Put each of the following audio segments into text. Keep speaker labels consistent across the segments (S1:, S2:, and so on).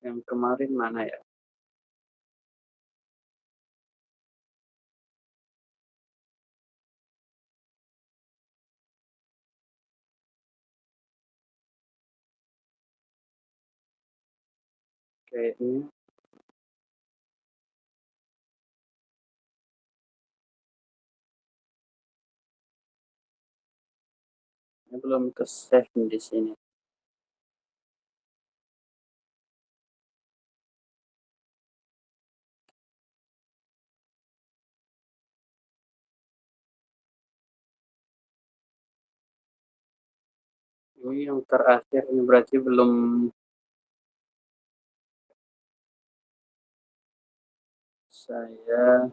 S1: Yang kemarin mana ya? Kayaknya belum ke-save di sini. Ini yang terakhir ini berarti belum saya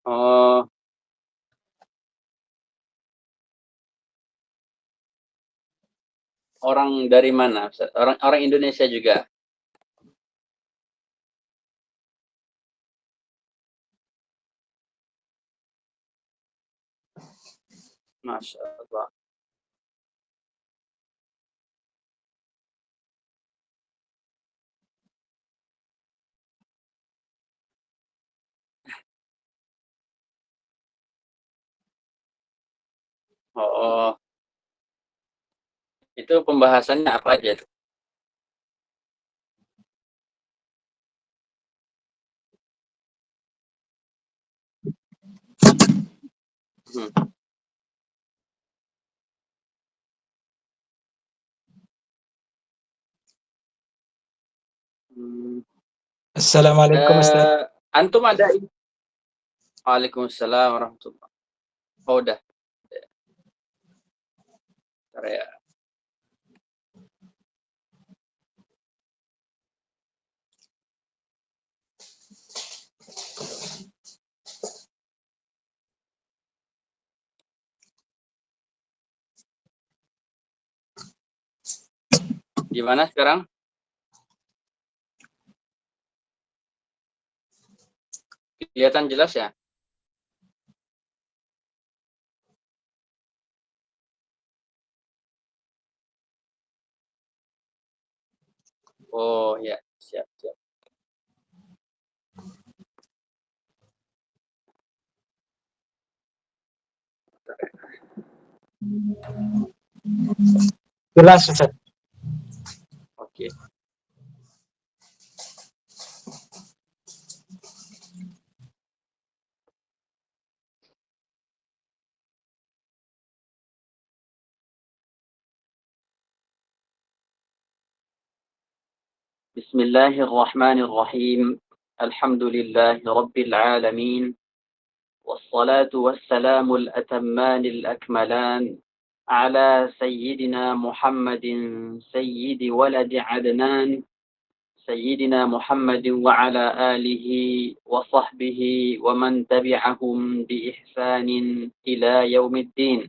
S1: oh, orang dari mana, Ustaz? Orang Indonesia juga? Masya Allah. Oh, itu pembahasannya apa aja tuh? Hmm. Hmm.
S2: Assalamualaikum Ustaz.
S1: Antum ada ini? Waalaikumsalam warahmatullahi. Oh, udah. Bentar ya. Gimana sekarang? Kelihatan jelas ya? Oh ya, siap, siap.
S2: Jelas Ustaz.
S1: Oke. Bismillahirrahmanirrahim. Alhamdulillahi Rabbil alamin. والصلاة والسلام الأتمان الأكملان على سيدنا محمد سيد ولد عدنان سيدنا محمد وعلى آله وصحبه ومن تبعهم بإحسان إلى يوم الدين.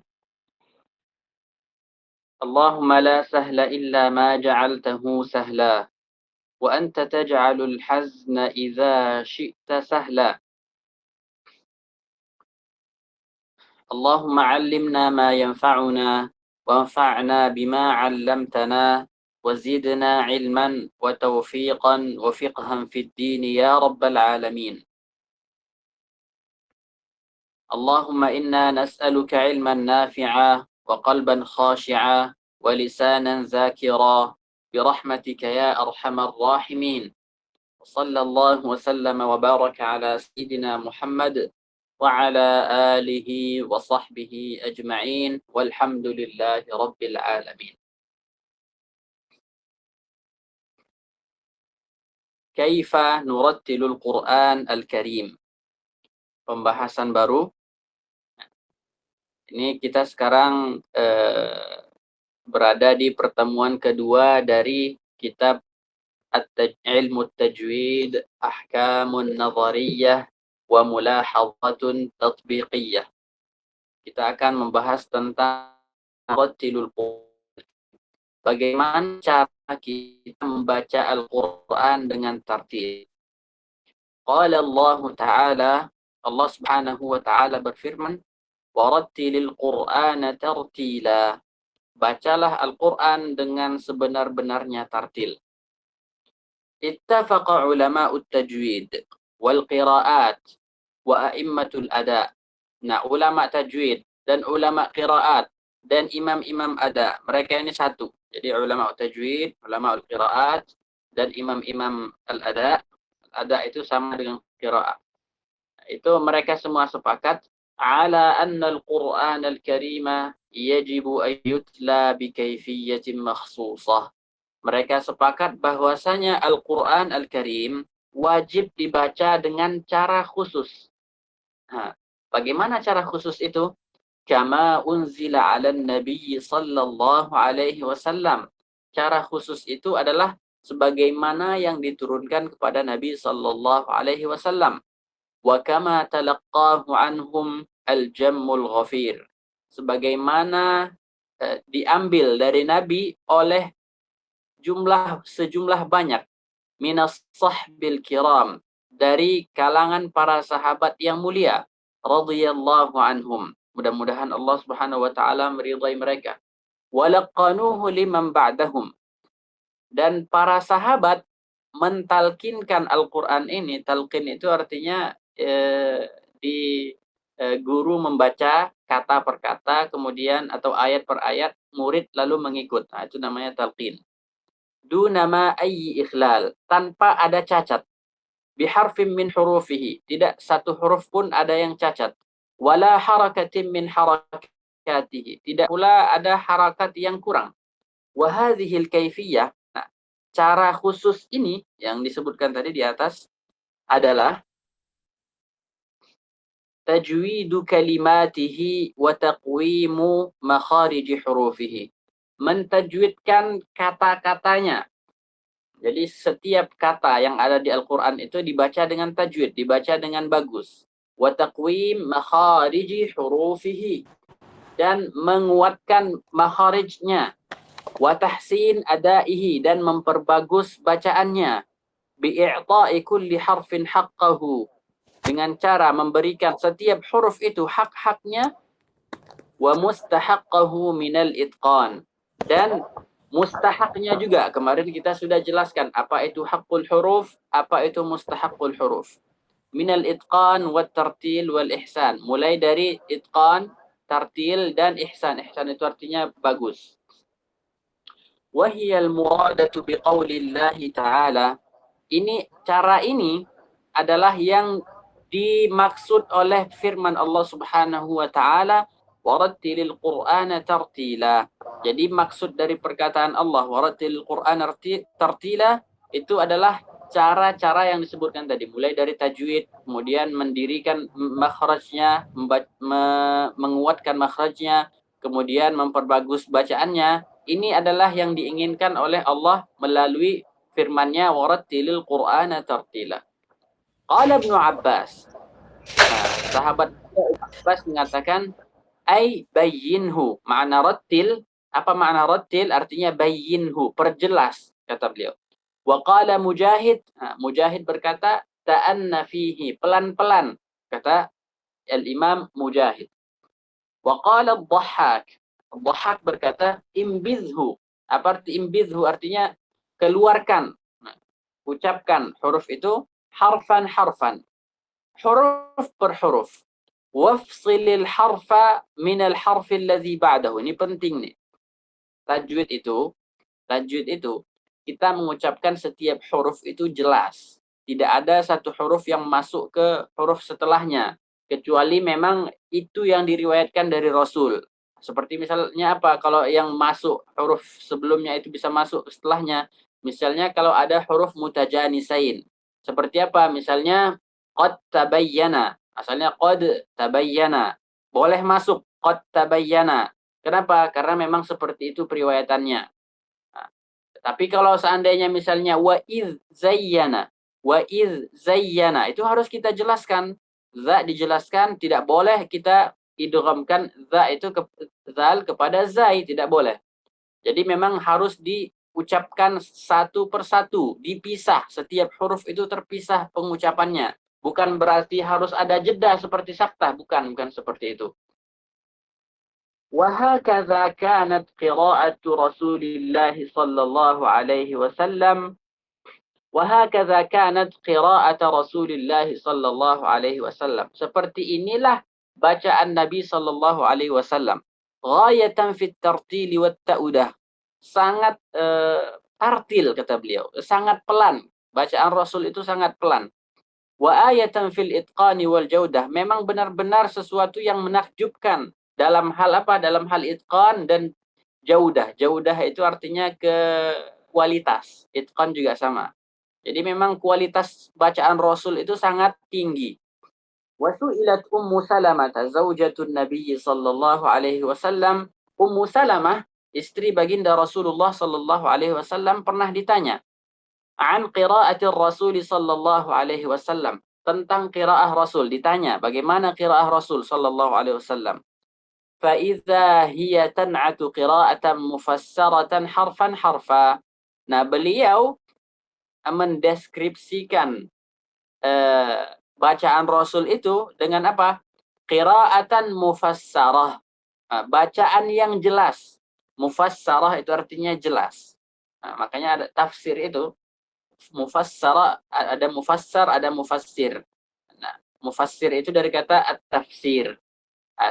S1: اللهم لا سهل إلا ما جعلته سهلا وأنت تجعل الحزن إذا شئت سهلا. اللهم علمنا ما ينفعنا وانفعنا بما علمتنا وزدنا علما وتوفيقا وفقها في الدين يا رب العالمين. اللهم إنا نسألك علما نافعا وقلبا خاشعا ولسانا ذاكرا برحمتك يا أرحم الراحمين. وصلى الله وسلم وبارك على سيدنا محمد وعلى آله وصحبه أجمعين والحمد لله رب العالمين. كيف نرتل القرآن الكريم. Pembahasan baru. Ini kita sekarang berada di pertemuan kedua dari kitab Ilmu Tajwid, Ahkamun Nazariyah wa Mulahazatun Tatbiqiyah. Kita akan membahas tentang rattilul Qur'an. Bagaimana cara kita membaca Al-Qur'an dengan tartil? Qala Allah Ta'ala, Allah Subhanahu wa Ta'ala berfirman, "Warattilil Qur'ana tartila." Bacalah Al-Qur'an dengan sebenar-benarnya tartil. Ittafaqa ulama'ut tajwid wal qira'at wa a'immatul ada. Nah, ulama tajwid dan ulama qiraat dan imam-imam ada, mereka ini satu. Jadi ulama tajwid, ulama qiraat dan imam-imam al-ada. Ada itu sama dengan qiraat. Itu mereka semua sepakat ala anna al-Qur'an al-Karima yajibu an yutla bi kayfiyatin makhsusah. Mereka sepakat bahwasanya Al-Quran Al-Karim wajib dibaca dengan cara khusus. Nah, bagaimana cara khusus itu? Kama unzila ala Nabi sallallahu alaihi wasallam. Cara khusus itu adalah sebagaimana yang diturunkan kepada Nabi sallallahu alaihi wasallam. Wa kama talaqqahu anhum al-jammul ghafir. Sebagaimana diambil dari Nabi oleh sejumlah banyak minas sahbil kiram, dari kalangan para sahabat yang mulia radhiyallahu anhum. Mudah-mudahan Allah Subhanahu wa taala meridai mereka. Walaqanuhu liman ba'dahum. Dan para sahabat mentalkinkan Al-Qur'an ini. Talqin itu artinya guru membaca kata per kata, kemudian atau ayat per ayat, murid lalu mengikut. Nah, itu namanya talqin. Dunama ayyi ikhlal, tanpa ada cacat. Biharfin min hurufihi, tidak satu huruf pun ada yang cacat. Wala harakatin min harakatihi, tidak pula ada harakat yang kurang. Wa hadhil kaifiyah, nah, cara khusus ini yang disebutkan tadi di atas adalah tajwidu kalimatihi wa taqwimu makharij hurufihi. Mentajwidkan kata-katanya. Jadi setiap kata yang ada di Al-Quran itu dibaca dengan tajwid, dibaca dengan bagus. Wa taqwim makhariji hurufihi, dan menguatkan makharijnya. Wa tahsin adaihi, dan memperbagus bacaannya. Bi'i'ta'i kulli harfin haqqahu, dengan cara memberikan setiap huruf itu hak-haknya. Wa mustahaqqahu minal itqan, dan mustahaknya juga. Kemarin kita sudah jelaskan apa itu haqqul huruf, apa itu mustahaqqul huruf. Minal itqan wat tartil wal ihsan. Mulai dari itqan, tartil, dan ihsan. Ihsan itu artinya bagus. Wahiyal muradatu biqaulillahi ta'ala. Cara ini adalah yang dimaksud oleh firman Allah Subhanahu wa taala, warattilil Qur'ana tartila. Jadi maksud dari perkataan Allah warattilil Qur'ana tartila itu adalah cara-cara yang disebutkan tadi, mulai dari tajwid, kemudian mendirikan makhrajnya, menguatkan makhrajnya, kemudian memperbagus bacaannya. Ini adalah yang diinginkan oleh Allah melalui firman-Nya warattilil Qur'ana tartila. Qala Ibnu Abbas. Nah, sahabat Ibnu Abbas mengatakan ay bayyinhu. Makna rattil, apa makna rattil? Artinya bayyinhu, perjelas, kata beliau. Wa qala Mujahid. Nah, Mujahid berkata ta'anna fihi, pelan-pelan, kata al-Imam Mujahid. Wa qala Ad-Dhahhak. Ad-Dhahhak berkata imbizhu. Apa arti imbizhu? Artinya keluarkan. Nah, ucapkan huruf itu harfan harfan, huruf per huruf. Wafsilil harfa minal harfil ladzi ba'dahu. Ini penting nih. Tajwid itu kita mengucapkan setiap huruf itu jelas. Tidak ada satu huruf yang masuk ke huruf setelahnya, kecuali memang itu yang diriwayatkan dari Rasul. Seperti misalnya apa? Kalau yang masuk huruf sebelumnya itu bisa masuk setelahnya. Misalnya kalau ada huruf mutajanisain. Seperti apa? Misalnya qad tabayyana. Asalnya qad tabayyana. Boleh masuk qad tabayyana. Kenapa? Karena memang seperti itu periwayatannya. Nah, tapi kalau seandainya misalnya wa iz zayyana, itu harus kita jelaskan. Za dijelaskan, tidak boleh kita mengidghamkan za itu zal kepada zai, tidak boleh. Jadi memang harus diucapkan satu persatu, dipisah. Setiap huruf itu terpisah pengucapannya. Bukan berarti harus ada jeda seperti saktah, bukan seperti itu. وهكذا كانت قراءة رسول الله صلى الله عليه وسلم وهكذا كانت قراءة رسول الله صلى الله عليه وسلم. Seperti inilah bacaan Nabi sallallahu alaihi wasallam. Ghayatan fit tartil wat ta'udah. Sangat tartil kata beliau, sangat pelan. Bacaan Rasul itu sangat pelan. Wa ayatan fil itqani wal jaudah. Memang benar-benar sesuatu yang menakjubkan. Dalam hal apa? Dalam hal itqan dan jaudah. Jaudah itu artinya kualitas. Itqan juga sama. Jadi memang kualitas bacaan Rasul itu sangat tinggi. Wa su'ilat Ummu Salamah zaujatun Nabi sallallahu alaihi wasallam. Ummu Salamah, istri baginda Rasulullah sallallahu alaihi wasallam, pernah ditanya an qiraatir Rasul sallallahu alaihi wasallam, tentang qiraah Rasul. Ditanya bagaimana qiraah Rasul sallallahu alaihi wasallam. فَإِذَا هِيَ تَنْعَتُ قِرَاءَةً مُفَسَّرَةً حَرْفًا حَرْفًا. Nah, beliau mendeskripsikan bacaan Rasul itu dengan apa? Qira'atan mufassarah. Bacaan yang jelas. Mufassarah itu artinya jelas. Nah, makanya ada tafsir itu. Mufassarah, ada mufassar, ada mufassir. Nah, mufassir itu dari kata at-tafsir.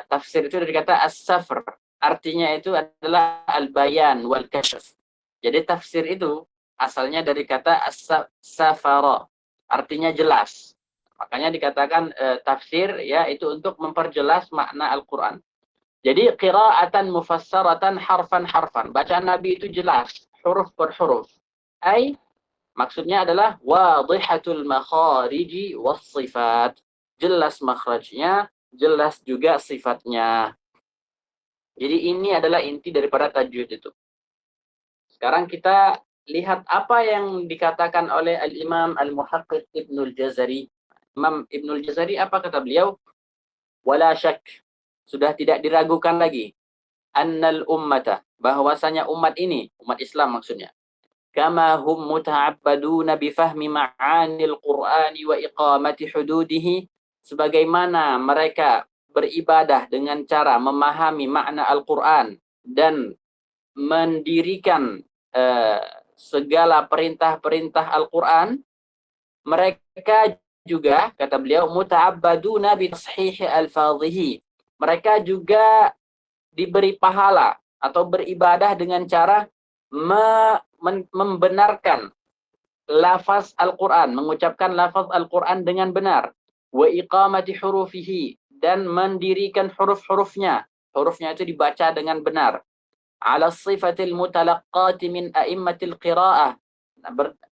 S1: Tafsir itu dari kata as-safr. Artinya itu adalah al-bayan wal kashf. Jadi tafsir itu asalnya dari kata as-safara. Artinya jelas. Makanya dikatakan tafsir ya itu untuk memperjelas makna Al-Qur'an. Jadi qira'atan mufassaratan harfan harfan. Bacaan Nabi itu jelas, huruf per huruf. Maksudnya adalah wadihatul makhariji was sifat. Jelas makhrajnya, jelas juga sifatnya. Jadi ini adalah inti daripada tajwid itu. Sekarang kita lihat apa yang dikatakan oleh Al-Imam Al-Muhaqqiq Ibnul Jazari. Imam Ibnul Jazari apa kata beliau? Wala syak, sudah tidak diragukan lagi. Annal ummata, bahwasanya umat ini, umat Islam maksudnya. Kama hum muta'abbaduna bifahmi ma'anil Qur'ani wa iqamati hududihi, sebagaimana mereka beribadah dengan cara memahami makna Al-Qur'an dan mendirikan segala perintah-perintah Al-Qur'an, mereka juga, kata beliau, muta'abbaduna bi tashihi alfadhihi. Mereka juga diberi pahala atau beribadah dengan cara membenarkan lafaz Al-Qur'an, mengucapkan lafaz Al-Qur'an dengan benar. Wa iqamati hurufihi, dan mendirikan huruf-hurufnya. Hurufnya itu dibaca dengan benar. Ala sifatil mutalaqqati min a'immatil qira'ah.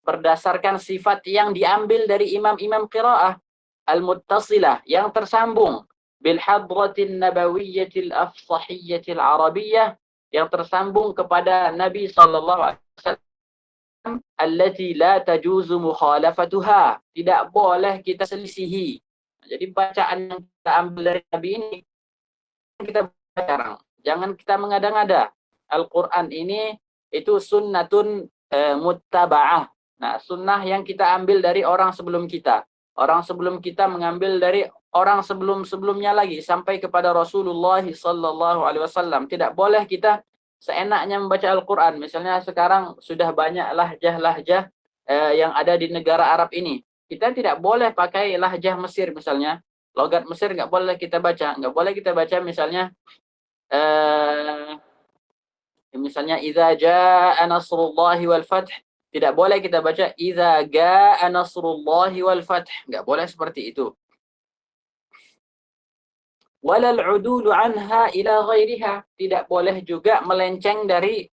S1: Berdasarkan sifat yang diambil dari imam-imam qira'ah. Al-muttasilah, yang tersambung. Bil hadratin nabawiyyatil afsahiyyatil arabiyyah, yang tersambung kepada Nabi sallallahu alaihi wasallam, allati la tajuzu mukhalafatuha, tidak boleh kita selisihi. Jadi bacaan yang kita ambil dari Nabi ini kita baca, jangan kita mengada-ngada. Al-Qur'an ini itu sunnatun muttaba'ah. Nah, sunnah yang kita ambil dari orang sebelum kita. Orang sebelum kita mengambil dari orang sebelum-sebelumnya lagi sampai kepada Rasulullah sallallahu alaihi wasallam. Tidak boleh kita seenaknya membaca Al-Qur'an. Misalnya sekarang sudah banyak lahjah-lahjah yang ada di negara Arab ini. Kita tidak boleh pakai lahjah Mesir misalnya. Logat Mesir nggak boleh kita baca. Nggak boleh kita baca misalnya misalnya idza jaa nasrullahi wal fath. Tidak boleh kita baca idza jaa nasrullahi wal fath. Nggak boleh seperti itu. Walal udulu anha ila ghairiha. Tidak boleh juga melenceng dari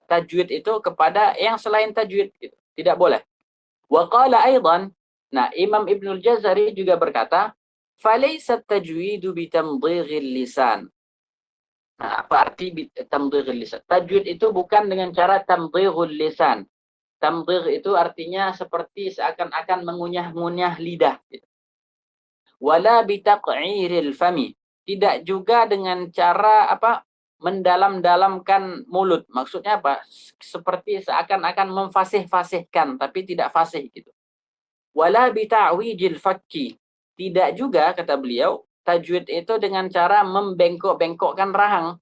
S1: tajwid itu kepada yang selain tajwid. Tidak boleh. Wa qala aidan, nah Imam Ibnul Jazari juga berkata, falaysa tajwidu bitamdhighil lisan. Nah, apa arti tamdhighil lisan? Tajwid itu bukan dengan cara tamdhighul lisan. Tamdhigh itu artinya seperti seakan-akan mengunyah-ngunyah lidah. Wala bitaq'iril fami, tidak juga dengan cara mendalam-dalamkan mulut. Maksudnya apa? Seperti seakan-akan memfasih-fasihkan, tapi tidak fasih gitu. Wala bita'wijil fakki. Tidak juga, kata beliau, tajwid itu dengan cara membengkok-bengkokkan rahang.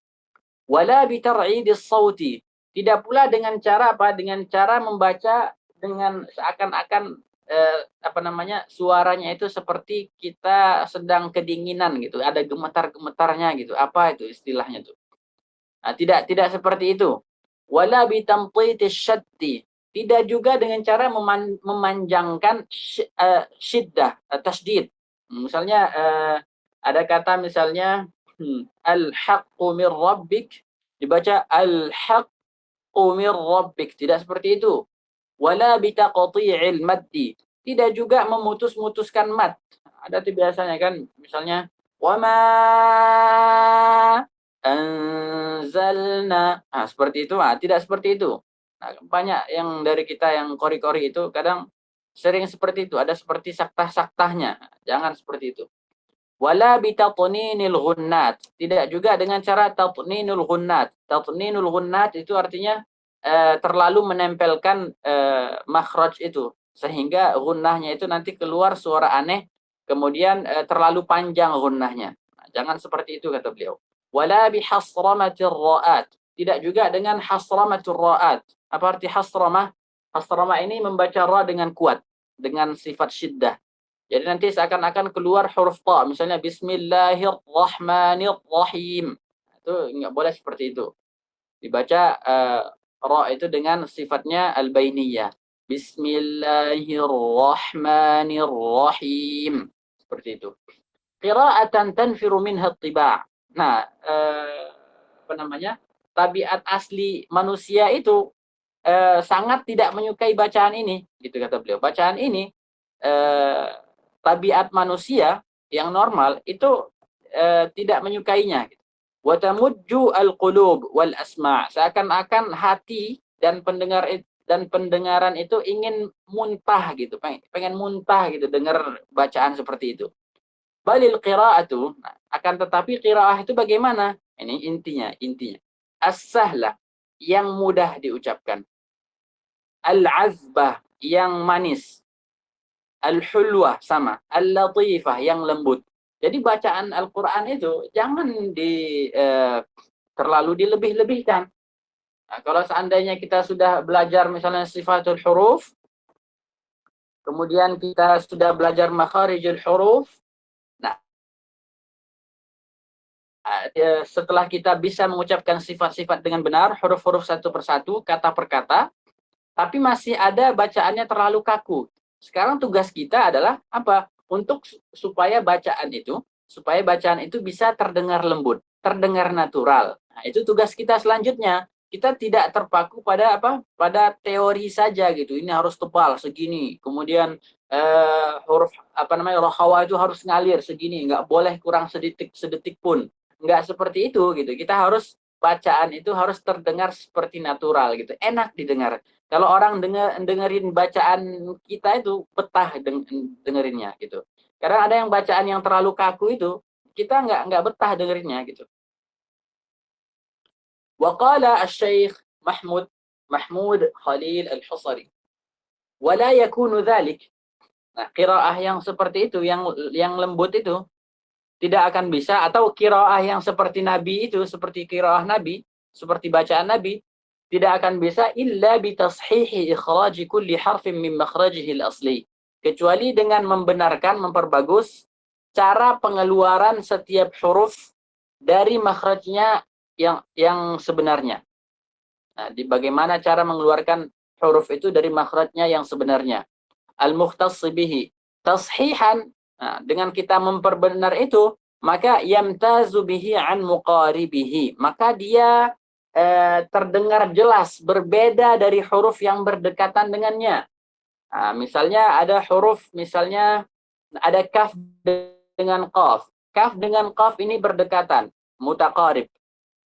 S1: Wala bitar'idis sauti. Tidak pula dengan cara Dengan cara membaca dengan seakan-akan suaranya itu seperti kita sedang kedinginan gitu, ada gemetar-gemetarnya gitu. Apa itu istilahnya tuh? Nah, tidak seperti itu. Wala bitamtitis syaddi. Tidak juga dengan cara memanjangkan syiddah, tasdid. Misalnya ada kata misalnya al-haqqu mir rabbik, dibaca al-haqqu mir rabbik. Tidak seperti itu. Wala bitaqti'il maddi. Tidak juga memutus-mutuskan mad. Ada tuh biasanya kan, misalnya wama anzalna. Nah, seperti itu. Tidak seperti itu. Nah, banyak yang dari kita yang kori-kori itu kadang sering seperti itu. Ada seperti saktah-saktahnya. Jangan seperti itu. Wala bitatninil ghunnat. Tidak juga dengan cara tatninul ghunnat. Tatninul ghunnat itu artinya terlalu menempelkan makhraj itu, sehingga gunnahnya itu nanti keluar suara aneh, kemudian terlalu panjang gunnahnya. Nah, jangan seperti itu, kata beliau. Wala bihasramatir ra'at. Tidak juga dengan hasramatur ra'at. Apa arti hasramah? Hasramah ini membaca ra dengan kuat, dengan sifat syiddah. Jadi nanti seakan-akan keluar huruf ta, misalnya bismillahirrahmanirrahim. Itu enggak boleh seperti itu. Dibaca ra itu dengan sifatnya al-bainiyah. Bismillahirrahmanirrahim. Seperti itu. Qira'atan tanfiru minha at-tiba'. Nah, tabiat asli manusia itu sangat tidak menyukai bacaan ini, gitu kata beliau. Bacaan ini tabiat manusia yang normal itu tidak menyukainya. Wa tamujju al-qulub wal asma'. Seakan-akan hati dan pendengaran itu ingin muntah gitu, pengen muntah gitu dengar bacaan seperti itu. Balil qira'atu, akan tetapi qiraah itu bagaimana? Ini intinya. As-sahlah, yang mudah diucapkan. Al-azbah, yang manis. Al-hulwah, sama. Al-latifah, yang lembut. Jadi bacaan Al-Quran itu jangan terlalu dilebih-lebihkan. Nah, kalau seandainya kita sudah belajar misalnya sifatul huruf, kemudian kita sudah belajar makharijul huruf, nah setelah kita bisa mengucapkan sifat-sifat dengan benar, huruf-huruf satu persatu, kata per kata, tapi masih ada bacaannya terlalu kaku. Sekarang tugas kita adalah apa? Supaya bacaan itu bisa terdengar lembut, terdengar natural. Nah, itu tugas kita selanjutnya. Kita tidak terpaku pada pada teori saja gitu. Ini harus tebal segini. Kemudian huruf rohawa itu harus ngalir segini, nggak boleh kurang sedetik pun. Nggak seperti itu gitu. Kita harus bacaan itu harus terdengar seperti natural gitu, enak didengar. Kalau orang dengerin bacaan kita itu betah dengerinnya gitu. Karena ada yang bacaan yang terlalu kaku itu kita nggak betah dengerinnya gitu. Wa qala asy-syaikh Mahmud Khalil Al-Husari. Wala yakunu dzalik. Nah, qiraah yang seperti itu, yang lembut itu tidak akan bisa, atau qiraah yang seperti Nabi itu, seperti qiraah Nabi, seperti bacaan Nabi, tidak akan bisa illa bi tashihi ikhraji kulli harfin min makhrajihi al-asli. Kecuali dengan membenarkan, memperbagus cara pengeluaran setiap huruf dari makhrajnya yang sebenarnya. Nah, bagaimana cara mengeluarkan huruf itu dari makhrajnya yang sebenarnya. Al-mukhtassi bihi. Tashihan, nah, dengan kita memperbenar itu, maka yamtazu bihi an muqaribihi. Maka dia terdengar jelas, berbeda dari huruf yang berdekatan dengannya. Nah, misalnya ada huruf, misalnya ada kaf dengan qaf. Kaf dengan qaf ini berdekatan, mutaqarib.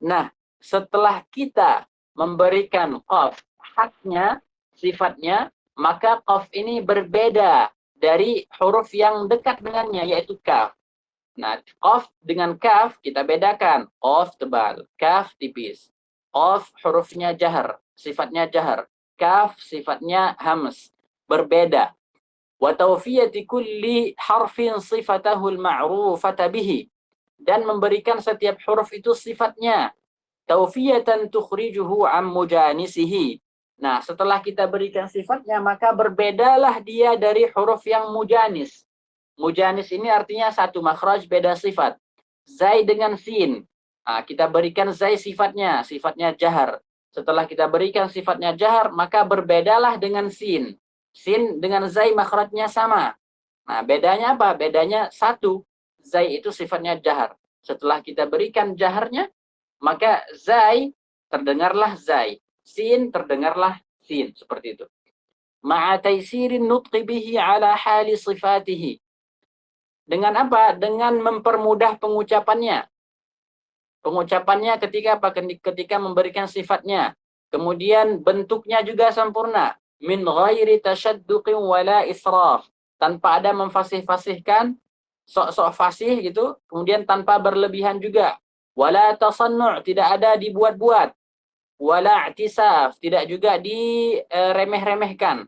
S1: Nah, setelah kita memberikan qaf haknya, sifatnya, maka qaf ini berbeda dari huruf yang dekat dengannya, yaitu kaf. Nah, qaf dengan kaf kita bedakan. Qaf tebal, kaf tipis. Qaf hurufnya jahar, sifatnya jahar. Kaf sifatnya hams, berbeda. Wa tawfiyati kulli harfin sifatahul ma'rufata bihi. Dan memberikan setiap huruf itu sifatnya. Tawfiyatan tukhrijuhu am mujanisihi. Nah, setelah kita berikan sifatnya, maka berbedalah dia dari huruf yang mujanis. Mujanis ini artinya satu makhraj beda sifat. Zai dengan sin. Nah, kita berikan zai sifatnya jahar. Setelah kita berikan sifatnya jahar, maka berbedalah dengan sin. Sin dengan zai makhrajnya sama. Nah, bedanya apa? Bedanya satu. Zai itu sifatnya jahar. Setelah kita berikan jaharnya, maka zai terdengarlah zai. Sin terdengarlah sin. Seperti itu. Ma'a taisirin nutqi bihi ala hali sifatihi. Dengan apa? Dengan mempermudah pengucapannya. Pengucapannya ketika apa? Ketika memberikan sifatnya. Kemudian bentuknya juga sempurna. Min ghairi tasyadduqin wala israf. Tanpa ada memfasih-fasihkan, sok-sok fasih gitu. Kemudian tanpa berlebihan juga. Wala tasannu', tidak ada dibuat-buat. Wala i'tisaf, tidak juga diremeh-remehkan.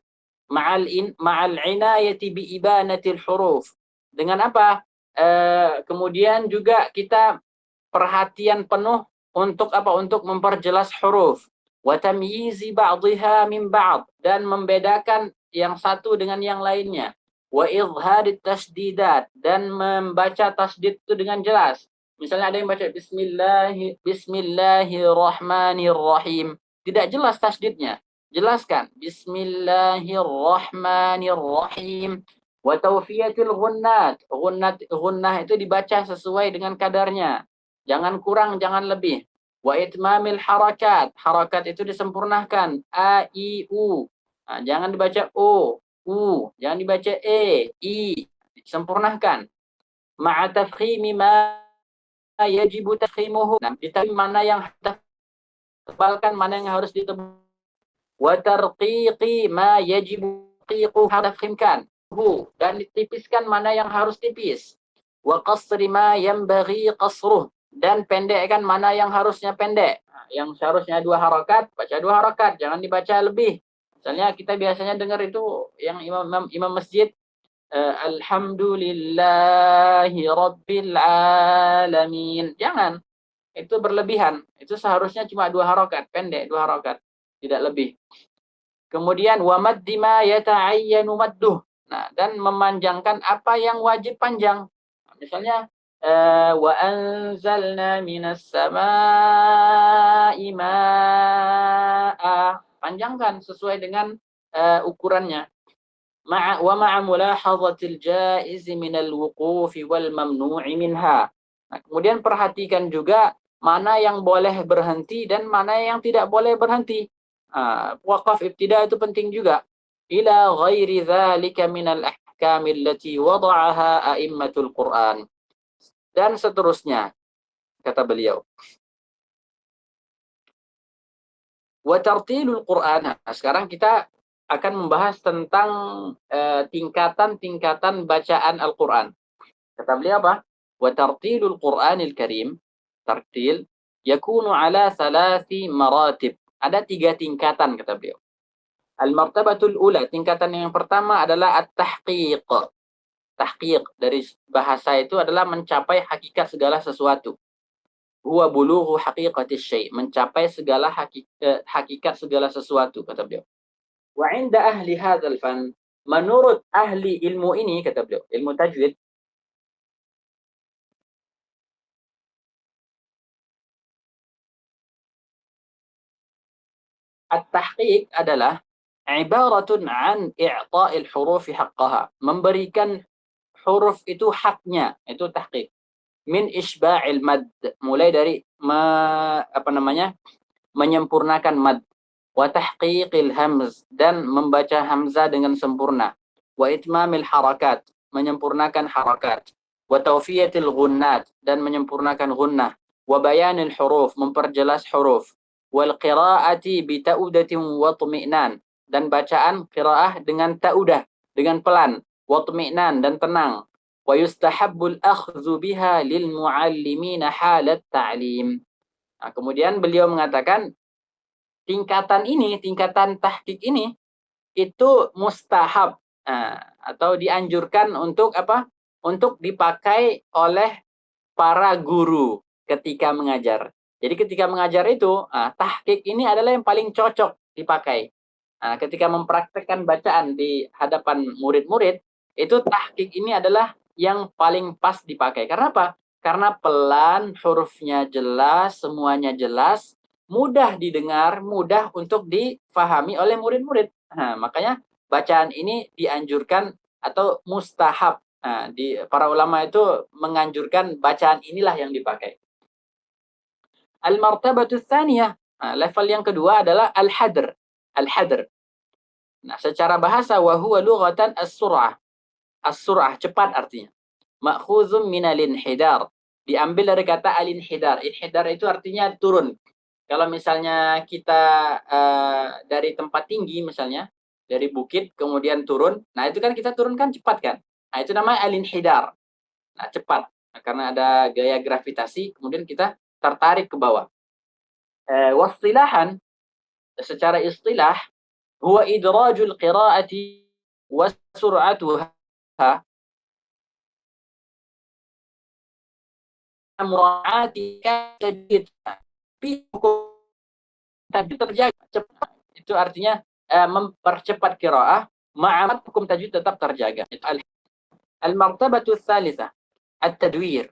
S1: Ma'al inayati bi ibanatil huruf. Dengan apa? Kemudian juga kita perhatian penuh untuk apa? Untuk memperjelas huruf. Wa tamyizi ba'dihha min ba'd, dan membedakan yang satu dengan yang lainnya. Wa izharit tasdidat, dan membaca tasdid itu dengan jelas. Misalnya ada yang baca Bismillahirrahmanirrahim. Tidak jelas tasdidnya. Jelaskan. Bismillahirrahmanirrahim. Wa tawfiyatil ghunnat. Ghunnah itu dibaca sesuai dengan kadarnya. Jangan kurang, jangan lebih. Wa itmamil harakat. Harakat itu disempurnakan. A, I, U. Nah, jangan dibaca O, U. Jangan dibaca E, I. Disempurnakan. Ma'a tafkhimi ma yajibu tafkhimuhu. Nah, ditafkhim mana yang tebalkan, mana yang harus ditebal. Wa tarqiqi ma yajibu taqiquhu, tafkhimkan. Dan ditipiskan mana yang harus tipis. Wa qasri ma yanbaghi qasruh, dan pendekkan mana yang harusnya pendek. Nah, yang seharusnya 2 harakat, baca 2 harakat, jangan dibaca lebih. Misalnya kita biasanya dengar itu yang imam masjid, Alhamdulillahi Rabbil Alamin. Jangan. Itu berlebihan. Itu seharusnya cuma 2 harakat. Pendek 2 harakat. Tidak lebih. Kemudian, wa maddi ma yata'ayyanu madduh. Nah, dan memanjangkan apa yang wajib panjang. Misalnya, wa anzalna minas sama'i ma'a. Panjangkan sesuai dengan ukurannya. Wa ma'a mulahadhatil jaiz minal wuqufi wal mamnu'i minha. Nah, kemudian perhatikan juga mana yang boleh berhenti dan mana yang tidak boleh berhenti. Waqaf ibtida itu penting juga. Ila ghairi dzalika minal ahkami allati wada'aha a'immatul Qur'an. Dan seterusnya, kata beliau. Wa tartilul Qur'an. Nah, sekarang kita akan membahas tentang tingkatan-tingkatan bacaan Al-Quran. Kata beliau apa? Wa tartilul Qur'anil Karim, tartil, yakunu ala 3 maratib. Ada 3 tingkatan, kata beliau. Al-martabatul ula, tingkatan yang pertama adalah at-tahqiq. Tahqiq dari bahasa itu adalah mencapai hakikat segala sesuatu. Huwa bulughu haqiqatis syai', mencapai segala hakikat segala sesuatu, kata beliau. Wa 'inda ahli hadzal fan, menurut ahli ilmu ini, kata beliau, ilmu tajwid, at-tahqiq adalah ibaratun an i'ta'il hurufi haqqaha, memberikan huruf itu haknya, itu tahqiq. Min isba'il mad, mulai dari menyempurnakan mad. Wa tahqiqil hamz, dan membaca hamzah dengan sempurna. Wa itmamil harakat, menyempurnakan harakat. Wa tawfiyatil ghunnat, dan menyempurnakan ghunnah. Wa bayanil huruf, memperjelas huruf. Wal qira'ati bi ta'udatin wa tumi'nan, dan bacaan qiraah dengan ta'udah, dengan pelan. Wa tumi'nan, dan tenang. wa yustahabbul akhdhu biha lil muallimina halat ta'lim. Nah, kemudian beliau mengatakan tingkatan tahqiq ini itu mustahab, atau dianjurkan untuk apa? Untuk dipakai oleh para guru ketika mengajar. Jadi ketika mengajar itu, tahqiq ini adalah yang paling cocok dipakai. Ketika mempraktekkan bacaan di hadapan murid-murid, itu tahqiq ini adalah yang paling pas dipakai. Karena apa? Karena pelan, hurufnya jelas, semuanya jelas, mudah didengar, mudah untuk difahami oleh murid-murid. Makanya bacaan ini dianjurkan atau mustahab. Para ulama itu menganjurkan bacaan inilah yang dipakai. Al-martabatu tsaniyah, level yang kedua adalah al-hadr. Al-hadr. Nah, secara bahasa wa huwa lughatan as-sur'ah. As-sur'ah cepat artinya. Ma'khuzum minal inhidar. Diambil dari kata al-inhidar. Inhidar itu artinya turun. Kalau misalnya kita dari tempat tinggi misalnya, dari bukit kemudian turun, nah itu kan kita turun kan cepat kan? Nah, itu namanya al-inhidar. Nah, cepat. Nah, karena ada gaya gravitasi, kemudian kita tertarik ke bawah. Wastilahan, secara istilah, huwa idrajul qira'ati wa sur'atuha mura'ati tajwid. Tapi hukum tajwid terjaga cepat. Itu artinya mempercepat qiraah, ma'amat hukum tajwid tetap terjaga. Itu al-martabatu tsalitsah. التدوير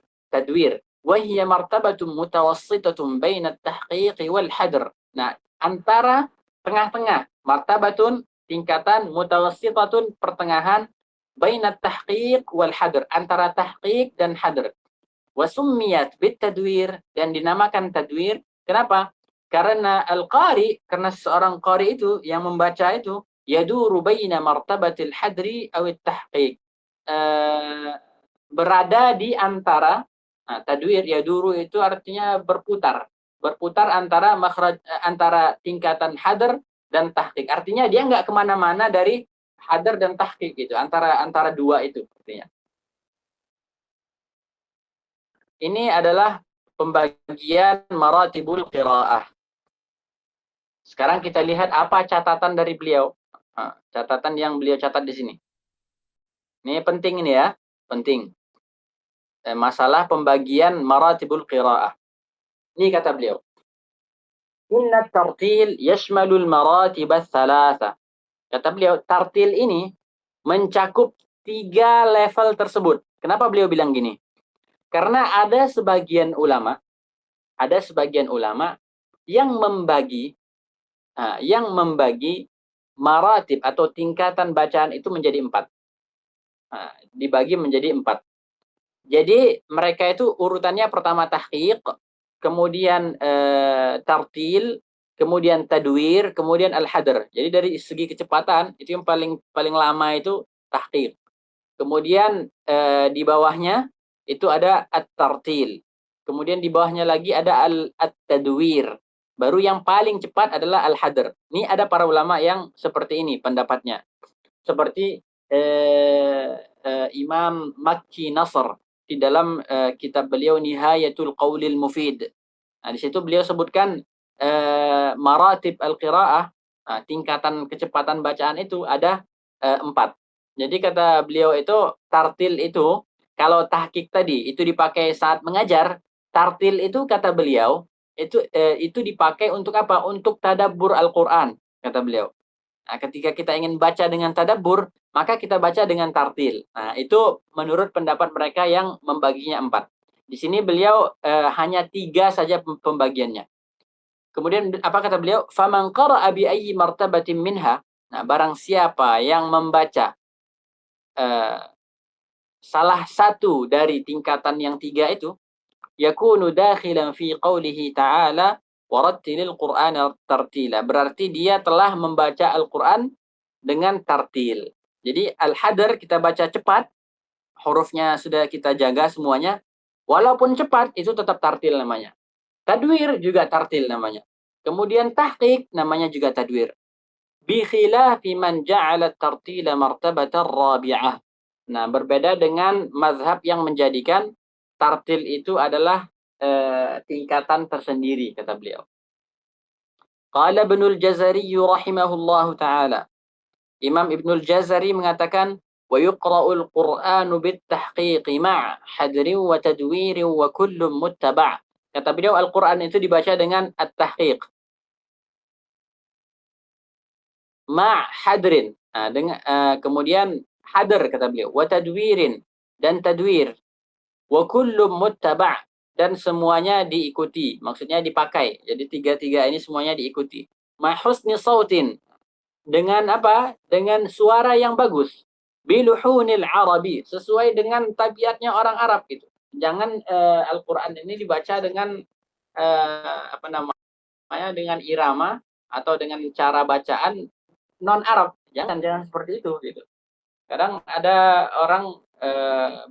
S1: وهي مرتبة متوسطة بين التحقيق والحدر. Nah, antara tengah-tengah, martabatun tingkatan, mutawassitatun pertengahan, baina tahqiq wal hadr, antara tahqiq dan hadr. Wa summiyat bit tadwir, dan dinamakan tadwir. Kenapa? Karena al-qari, karena seorang qari itu yang membaca itu yaduru baina martabatil hadri awit tahqiq. Berada di antara tadwir yaduru itu artinya berputar antara antara tingkatan hadr dan tahqiq. Artinya dia nggak kemana-mana dari hadr dan tahqiq gitu, antara dua itu artinya. Ini adalah pembagian maratibul qiraah. Sekarang kita lihat apa catatan dari beliau. Catatan yang beliau catat di sini. Ini penting ini ya, penting. Masalah pembagian maratibul qiraah. Ini kata beliau. Inna tartil yashmalul maratib ats-tsalatsa. Kata beliau, tartil ini mencakup 3 level tersebut. Kenapa beliau bilang gini? Karena ada sebagian ulama yang membagi maratib atau tingkatan bacaan itu menjadi 4. Dibagi menjadi 4. Jadi mereka itu urutannya pertama tahqiq, kemudian tartil, kemudian tadwir, kemudian al-hadr. Jadi dari segi kecepatan itu yang paling lama itu tahqiq. Kemudian di bawahnya itu ada at-tartil. Kemudian di bawahnya lagi ada at-tadwir. Baru yang paling cepat adalah al-hadr. Ini ada para ulama yang seperti ini pendapatnya. Seperti Imam Makki Nasr di dalam kitab beliau Nihayatul Qaulil Mufid. Nah, di situ beliau sebutkan maratib al-qiraah, tingkatan kecepatan bacaan itu ada 4. Jadi kata beliau itu tartil itu kalau tahqiq tadi itu dipakai saat mengajar, tartil itu kata beliau itu dipakai untuk apa? Untuk tadabbur Al-Qur'an, kata beliau. Nah, ketika kita ingin baca dengan tadabbur, maka kita baca dengan tartil. Nah, itu menurut pendapat mereka yang membaginya 4. Di sini beliau hanya 3 saja pembagiannya. Kemudian apa kata beliau? Faman qara'a bi ayyi martabatin minha. Nah, barang siapa yang membaca salah satu dari tingkatan yang 3 itu, yakunu dakhilan fi qaulihi ta'ala warattilil qur'ana tartila. Berarti dia telah membaca Al-Qur'an dengan tartil. Jadi al-hadr kita baca cepat, hurufnya sudah kita jaga semuanya. Walaupun cepat itu tetap tartil namanya. Tadwir juga tartil namanya. Kemudian tahqiq namanya juga tadwir. Bi khilafi man ja'ala tartila martabatan rabi'ah. Nah, berbeda dengan mazhab yang menjadikan tartil itu adalah tingkatan tersendiri, kata beliau. Qala Ibnul Jazari rahimahullahu taala. Imam Ibnul Jazari mengatakan wa yuqra'ul Qur'anu bitahqiqi ma' hadrin wa tadwirin wa kullum muttaba'. Kata beliau Al-Qur'an itu dibaca dengan at-tahqiq. Ma' hadrin. Nah, dengan kemudian hadr kata beliau wa tadwirin dan tadwir wa kullum muttaba' dan semuanya diikuti, maksudnya dipakai. Jadi tiga-tiga ini semuanya diikuti. Ma husni sautin, dengan apa? Dengan suara yang bagus. Biluhunil Arabi, sesuai dengan tabiatnya orang Arab gitu. Jangan Al-Qur'an ini dibaca dengan apa namanya? Dengan irama atau dengan cara bacaan non Arab. Jangan seperti itu gitu. Kadang ada orang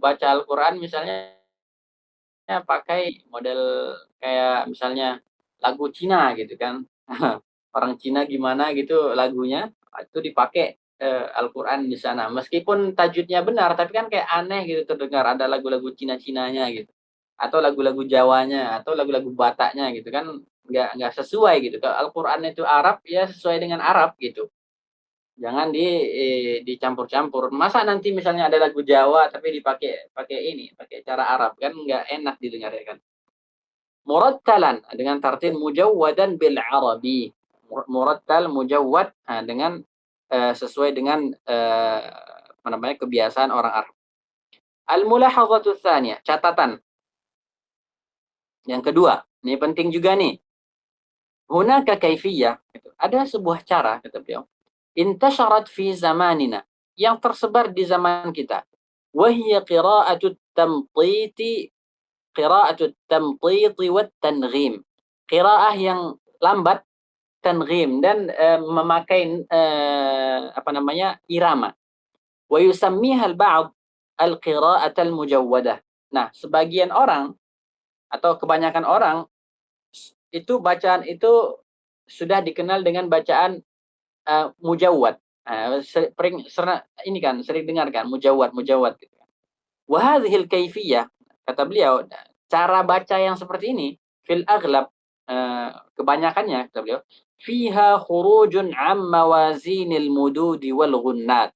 S1: baca Al-Qur'an misalnya pakai model kayak misalnya lagu Cina gitu kan. Orang Cina gimana gitu lagunya, itu dipakai Al-Qur'an di sana. Meskipun tajwidnya benar, tapi kan kayak aneh gitu terdengar ada lagu-lagu Cina-Cinanya gitu. Atau lagu-lagu Jawanya, atau lagu-lagu Bataknya gitu kan nggak sesuai gitu. Kalau Al-Qur'an itu Arab, ya sesuai dengan Arab gitu. Jangan dicampur-campur. Masa nanti misalnya ada lagu Jawa tapi pakai cara Arab, kan nggak enak didengar ya kan. Murattalan dengan tartil mujawwadan bil Arabi. Murattal mujawwad dengan sesuai dengan apa namanya kebiasaan orang Arab. Al-mulahazatu tsaniyah, catatan. Yang kedua, ini penting juga nih. Hunaka kaifiyah, gitu. Ada sebuah cara kata beliau. Intasharat fi zamanina, yang tersebar di zaman kita. Wa hiya qira'atut tamtiti wat tanghim. Qiraah yang lambat, tanghim, dan memakai apa namanya irama. Wa yusammiha al-ba'd al-qira'at al-mujawwadah. Nah, sebagian orang atau kebanyakan orang itu bacaan itu sudah dikenal dengan bacaan mujawwad. Ini kan sering dengar kan mujawwad gitu. Wa hadhil kaifiyah, kata beliau, cara baca yang seperti ini fil aghlab, kebanyakannya kata beliau, fiha khurujun am mawazinil mududi wal ghunnat.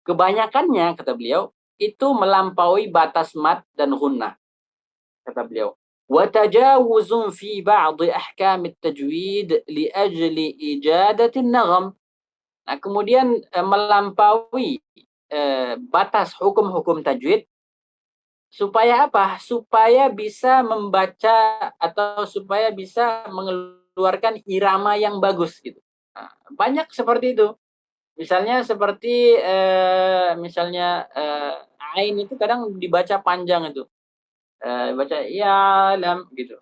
S1: Kebanyakannya kata beliau itu melampaui batas mat dan ghunnah. Kata beliau, wa tajawuzun fi ba'd ahkam at-tajwid li ajli ijadati an-nagham. Nah, kemudian melampaui batas hukum-hukum tajwid supaya apa? Supaya bisa membaca atau supaya bisa mengeluarkan irama yang bagus gitu. Nah, banyak seperti itu. Misalnya seperti misalnya ain itu kadang dibaca panjang itu. Baca ya lam gitu.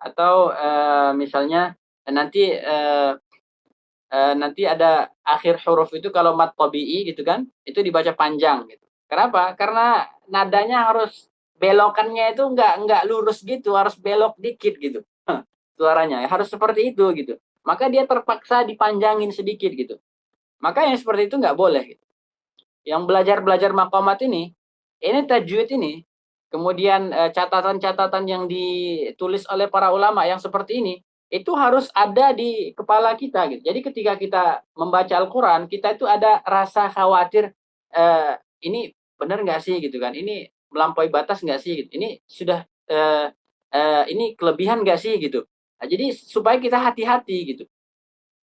S1: Atau misalnya nanti nanti ada akhir huruf itu kalau mat tabi'i gitu kan, itu dibaca panjang gitu. Kenapa? Karena nadanya harus belokannya itu nggak lurus gitu, harus belok dikit gitu. Suaranya harus seperti itu gitu. Maka dia terpaksa dipanjangin sedikit gitu. Maka yang seperti itu nggak boleh gitu. Yang belajar maqamat ini tajwid ini, kemudian catatan-catatan yang ditulis oleh para ulama yang seperti ini, itu harus ada di kepala kita gitu. Jadi ketika kita membaca Al-Qur'an, kita itu ada rasa khawatir, ini benar nggak sih gitu kan, ini melampaui batas nggak sih gitu, ini sudah ini kelebihan nggak sih gitu. Nah, jadi supaya kita hati-hati gitu.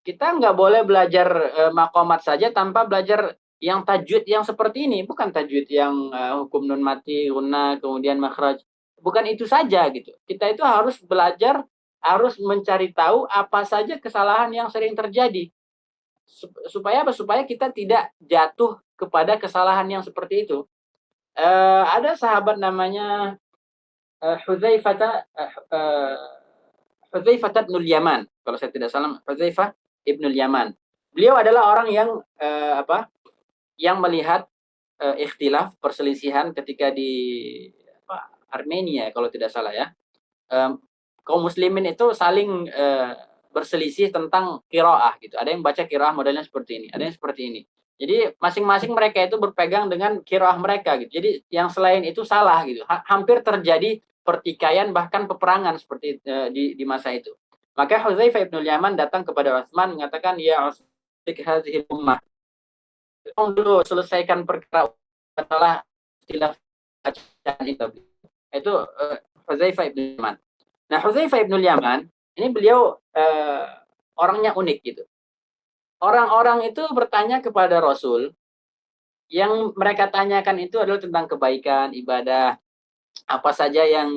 S1: Kita nggak boleh belajar maqamat saja tanpa belajar yang tajwid yang seperti ini, bukan tajwid yang hukum nun mati, gunnah, kemudian makhraj. Bukan itu saja gitu. Kita itu harus belajar, harus mencari tahu apa saja kesalahan yang sering terjadi. Supaya apa? Supaya kita tidak jatuh kepada kesalahan yang seperti itu. Ada sahabat namanya Hudzaifah Hudzaifah bin Yaman, kalau saya tidak salah, Hudzaifah Ibnul Yaman. Beliau adalah orang yang yang melihat ikhtilaf, perselisihan ketika di Armenia kalau tidak salah ya. Kaum muslimin itu saling berselisih tentang qiraah gitu. Ada yang baca qiraah modelnya seperti ini, ada yang seperti ini. Jadi masing-masing mereka itu berpegang dengan qiraah mereka gitu. Jadi yang selain itu salah gitu. Hampir terjadi pertikaian bahkan peperangan seperti di masa itu. Maka Hudzaifah ibn Yaman datang kepada Utsman mengatakan, ya Utsman hadhihi ummah. Tolong dulu selesaikan perkara setelah istilah bacaan itu. Itu Hudzaifah ibn Yaman. Nah, Hudzaifah ibn Yaman ini beliau orangnya unik gitu. Orang-orang itu bertanya kepada Rasul, yang mereka tanyakan itu adalah tentang kebaikan, ibadah, apa saja yang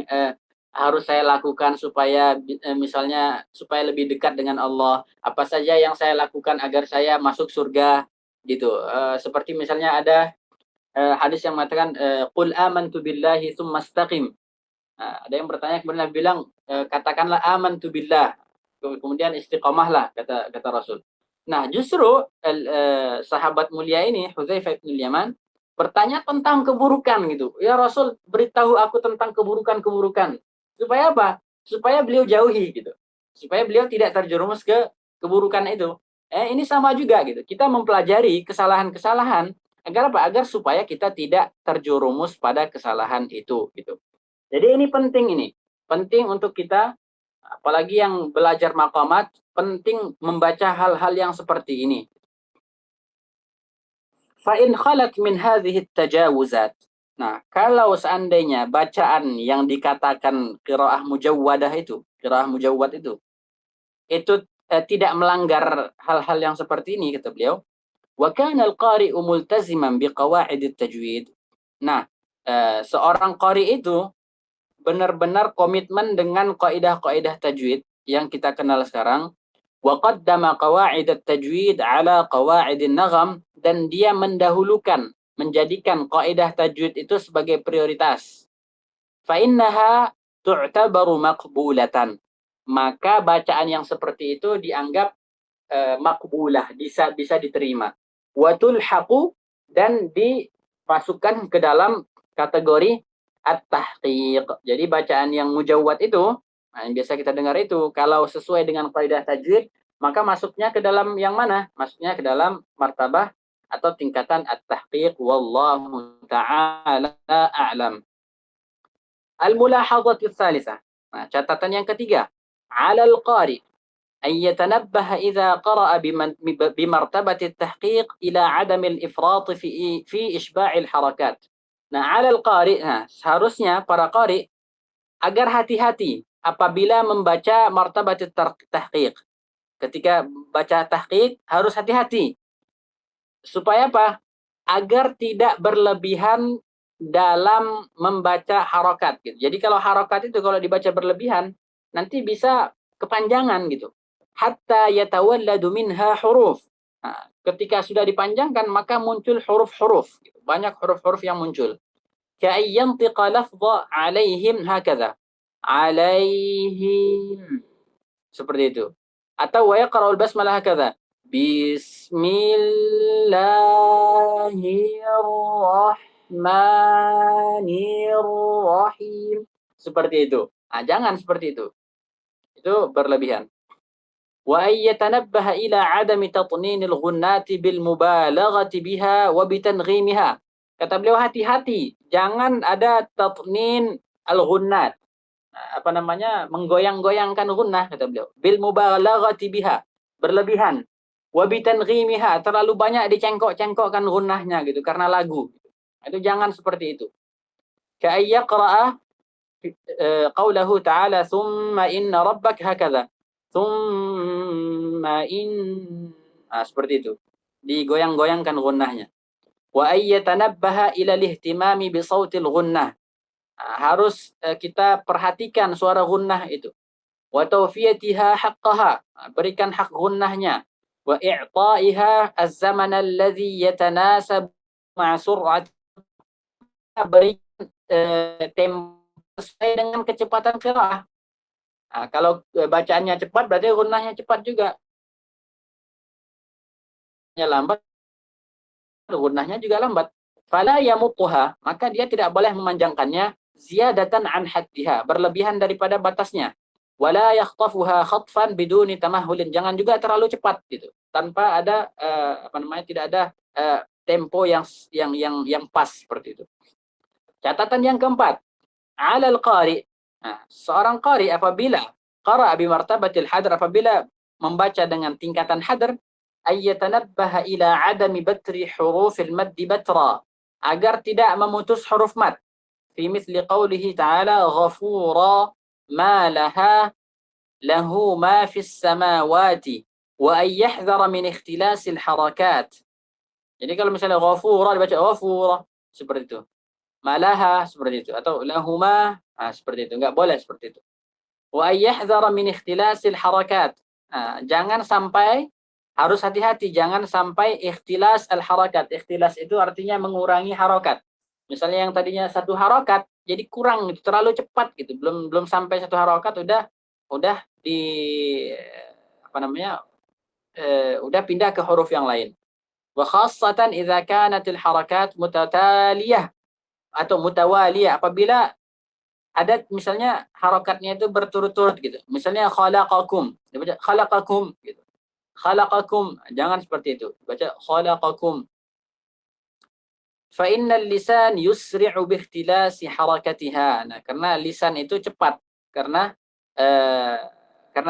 S1: harus saya lakukan supaya misalnya supaya lebih dekat dengan Allah, apa saja yang saya lakukan agar saya masuk surga gitu. Seperti misalnya ada hadis yang mengatakan qul amantu billahi tsumma istaqim. Ada yang bertanya kemudian Nabi bilang katakanlah amantu billah, kemudian istiqomahlah kata kata Rasul. Nah, justru sahabat mulia ini Hudzaifah bin Yaman bertanya tentang keburukan gitu. Ya Rasul, beritahu aku tentang keburukan-keburukan. Supaya apa? Supaya beliau jauhi gitu. Supaya beliau tidak terjerumus ke keburukan itu. Ini sama juga gitu. Kita mempelajari kesalahan-kesalahan agar apa? Agar supaya kita tidak terjerumus pada kesalahan itu gitu. Jadi ini penting ini. Penting untuk kita, apalagi yang belajar maqamat, penting membaca hal-hal yang seperti ini. Fa'in khalat min hadhihi tajawuzat. Nah, kalau seandainya bacaan yang dikatakan qiraah mujawwadah itu, qiraah mujawwad itu tidak melanggar hal-hal yang seperti ini, kata beliau. Wa kana al-qari'u multaziman biqawa'id at-tajwid. Nah, seorang qari itu benar-benar komitmen dengan kaidah-kaidah tajwid yang kita kenal sekarang. Wa qaddama qawaid at-tajwid ala qawaid an-nagham, dan dia mendahulukan, menjadikan kaidah tajwid itu sebagai prioritas. Fa innaha tu'tabaru maqbulatan. Maka bacaan yang seperti itu dianggap maqbulah, bisa diterima. Wa tulhaqu, dan dimasukkan ke dalam kategori at-tahqiq. Jadi bacaan yang mujawwad itu, yang biasa kita dengar itu, kalau sesuai dengan kaidah tajwid, maka masuknya ke dalam yang mana? Masuknya ke dalam martabah atau tingkatan at-tahqiq. Wallahu ta'ala a'lam. Al-mulahadhatu tsalisah. Nah, catatan yang ketiga. 'Ala al-qari أن يتنبه إذا قرأ بمرتبة التحقيق إلى عدم الإفراط في إشباع الحركات. Nah, alal qari, seharusnya para qari agar hati-hati apabila membaca martabat tahqiq. Ketika baca tahqiq harus hati-hati. Supaya apa? Agar tidak berlebihan dalam membaca harokat gitu. Jadi kalau harokat itu kalau dibaca berlebihan nanti bisa kepanjangan gitu. Hatta yatawalladu minha huruf. Nah, ketika sudah dipanjangkan maka muncul huruf-huruf. Banyak huruf-huruf yang muncul. Ka'ayyantiqa lafdha alaihim hakadha. Alaihim. Seperti itu. Atau wa yaqra'ul basmalah hakadha. Bismillahirrahmanirrahim. Seperti itu. Jangan seperti itu. Itu berlebihan. Wa ayyatanabbaha ila adami tatninil ghunnati bil mubalaghati biha wa bitanghimiha. Kata beliau hati-hati, jangan ada tatnin al-ghunnat. Menggoyang-goyangkan ghunnah kata beliau. Bil mubalaghati biha, berlebihan. Wa bitanghimiha, terlalu banyak dicengkok-cengkokkan ghunnahnya gitu karena lagu. Itu jangan seperti itu. Ka ayyaqra'a qaulahu ta'ala thumma inna rabbaka hakadha. Seperti itu. Digoyang-goyangkan gunnahnya. Wa ayyatanabbaha ila lihtimami bi sautil gunnah. Harus kita perhatikan suara gunnah itu. Wa tawfiyatiha haqqaha. Berikan hak gunnahnya. Wa i'ta'iha az-zaman alladhi yatanasab ma'a sur'at. Berikan tempo sesuai dengan kecepatan qiraah. Kalau bacaannya cepat berarti gunnahnya cepat juga. Lambat, gunnahnya juga lambat. Fala yamuttuha, maka dia tidak boleh memanjangkannya ziyadatan an haddiha, berlebihan daripada batasnya. Wala yakhtafuha khatfan biduni tamahulin. Jangan juga terlalu cepat gitu. Tanpa ada tidak ada tempo yang pas seperti itu. Catatan yang keempat, 'alal qari. Nah, seorang qari apabila qara'a bi martabatil hadr, apabila membaca dengan tingkatan hadr, ayyatanabbaha ila 'adami batri hurufil maddi batra, agar tidak memutus huruf mad. Fi mithli qawlihi ta'ala ghafura ma laha lahu ma fis samawati wa ay yahdhara min ikhtilasil harakat. Jadi kalau misalnya ghafura dibaca ghafura seperti itu. Malaha seperti itu atau lahuma seperti itu. Enggak boleh seperti itu. Wa ay yahdhara min ikhtilasil harakat. Jangan sampai, harus hati-hati jangan sampai ikhtilas al harakat. Ikhtilas itu artinya mengurangi harakat. Misalnya yang tadinya satu harakat jadi kurang gitu, terlalu cepat gitu. Belum sampai satu harakat udah di udah pindah ke huruf yang lain. Wa khassatan idza kanatil harakat mutataliyah atau mutawaliyah, apabila ada misalnya harakatnya itu berturut-turut gitu. Misalnya khalaqakum, dibaca khalaqakum gitu. Khalaqakum, jangan seperti itu. Baca khalaqakum. Fa innal lisan yusri'u bi ikhtilasi harakatiha. Nah, karena lisan itu cepat karena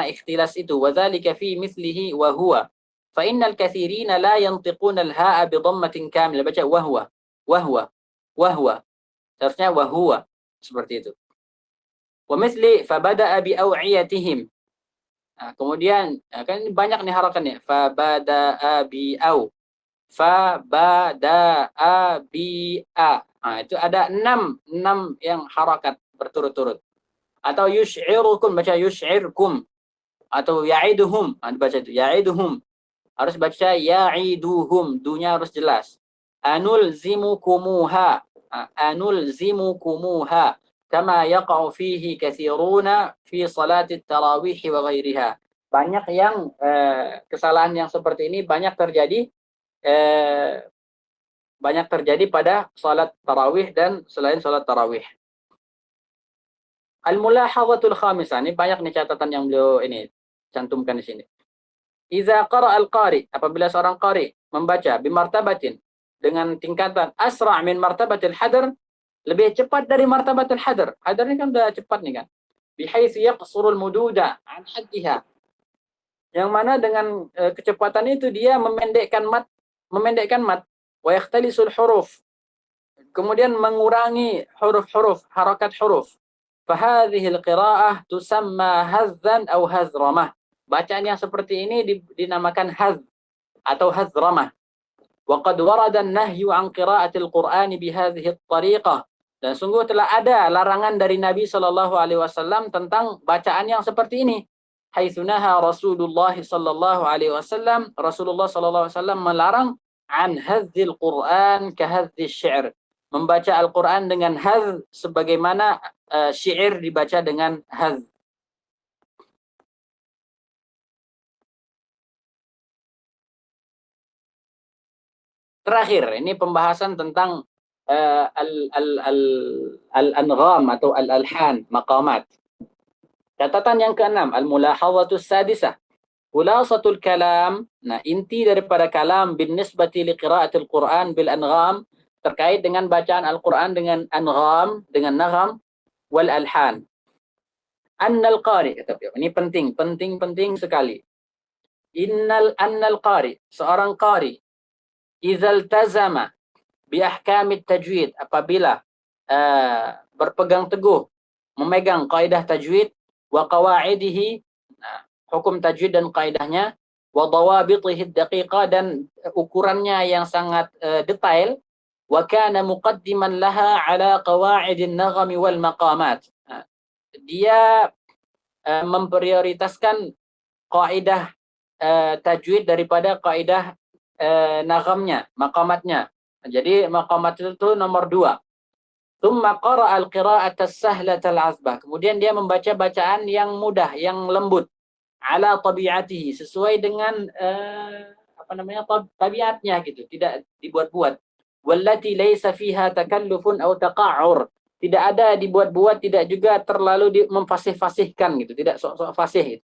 S1: ikhtilas itu. Wa dzalika fi mithlihi wa huwa. Fa innal katsirina la yantiquna al-ha'a bi dhammatin kamilah. Baca wa huwa. Wa huwa. Wa huwa. Seharusnya wa huwa. Seperti itu. Wa mithli fa bada'a bi aw'iyatihim. Nah, kemudian kan banyak nih harakannya. Fa bada'a bi au. Fa bada'a bi a. Nah, itu ada 6 yang harakat berturut-turut. Atau yusy'irukum, baca yusy'irkum. Atau ya'iduhum, baca itu ya'iduhum. Harus baca ya'iduhum, dunya harus jelas. Anulzimukumuha. Anulzimukumuha. Kama yaqa'u fihi katsiruna fi salatit tarawih wa ghairiha. Banyak yang kesalahan yang seperti ini banyak terjadi pada salat tarawih dan selain salat tarawih. Al-mulahadhatul khamisah, ini banyak nih catatan yang beliau ini cantumkan di sini. Idza qara'a al-qari, apabila seorang qari membaca bimartabatin dengan tingkatan asra' min martabatil hadr, lebih cepat dari martabatil hadr. Hadr ini kan udah cepat nih kan. Bihaitsu yaqsurul mududa an haddiha. Yang mana dengan kecepatan itu dia memendekkan mat wa yakhtalisul huruf. Kemudian mengurangi huruf-huruf, harakat huruf. Fahadhil qira'ah tusamma hazzan aw hazramah. Bacaan yang seperti ini dinamakan hazz atau hazramah. Wa qad warada an-nahyu an qira'atil Qur'ani bihadhihi at-tariqah. Dan sungguh telah ada larangan dari Nabi sallallahu alaihi wasallam tentang bacaan yang seperti ini. Haitsu naha Rasulullah sallallahu alaihi wasallam, Rasulullah sallallahu alaihi wasallam melarang an hazzil Qur'an ka hazzis syi'r. Membaca Al-Qur'an dengan hazz sebagaimana syair dibaca dengan hazz. Terakhir, ini pembahasan tentang al-angham atau al-alhan, maqamat. Catatan yang keenam, al-mulahadhatus sadisah. Khulasatul kalam, nah inti daripada kalam bin nisbati li qiraatil Qur'an bil angham, terkait dengan bacaan Al-Qur'an dengan angham, dengan nagham wal alhan. Annal qari, ini penting sekali. Annal qari, seorang qari, idzal tazama bi ahkamit tajwid, apabila berpegang teguh memegang kaidah tajwid wa qawaidihi, hukum tajwid dan kaidahnya, wa dawabitihi daqiqah, dan ukurannya yang sangat detail, wa kana muqaddiman laha ala qawaidin naghami wal maqamat. Dia memprioritaskan kaidah tajwid daripada kaidah naghamnya, maqamatnya. Jadi maqamat itu nomor 2. Tsumma qara'a al-qira'ata as-sahlata al-'azbah. Kemudian dia membaca bacaan yang mudah, yang lembut, ala tabi'atihi, sesuai dengan tabiatnya gitu, tidak dibuat-buat. Wallati laisa fiha takallufun aw taqa'ur, tidak ada dibuat-buat, tidak juga terlalu memfasih-fasihkan gitu, tidak sok-sok fasih gitu.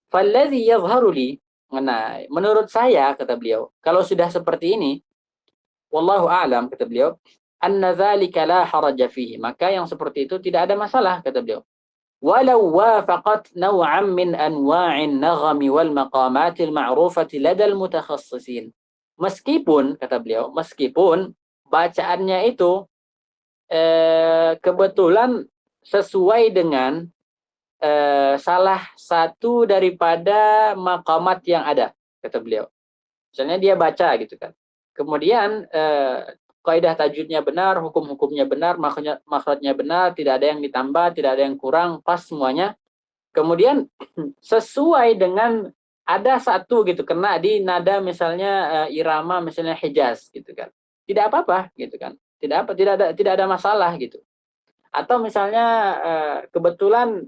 S1: Falladzi yadhharu li, nah, menurut saya kata beliau, kalau sudah seperti ini, wallahu a'lam kata beliau, anna dzalika la haraja fihi, maka yang seperti itu tidak ada masalah kata beliau. Walau wafaqat naw'an min anwa'in naghami wal maqamatil ma'rufati ladal mutakhassisin. Meskipun kata beliau, meskipun bacaannya itu kebetulan sesuai dengan salah satu daripada maqamat yang ada kata beliau. Misalnya dia baca gitu kan. Kemudian kaidah tajwidnya benar, hukum-hukumnya benar, makhrajnya benar, tidak ada yang ditambah, tidak ada yang kurang, pas semuanya. Kemudian sesuai dengan ada satu gitu kena di nada misalnya irama misalnya Hijaz gitu kan. Tidak apa-apa gitu kan. Tidak ada masalah gitu. Atau misalnya kebetulan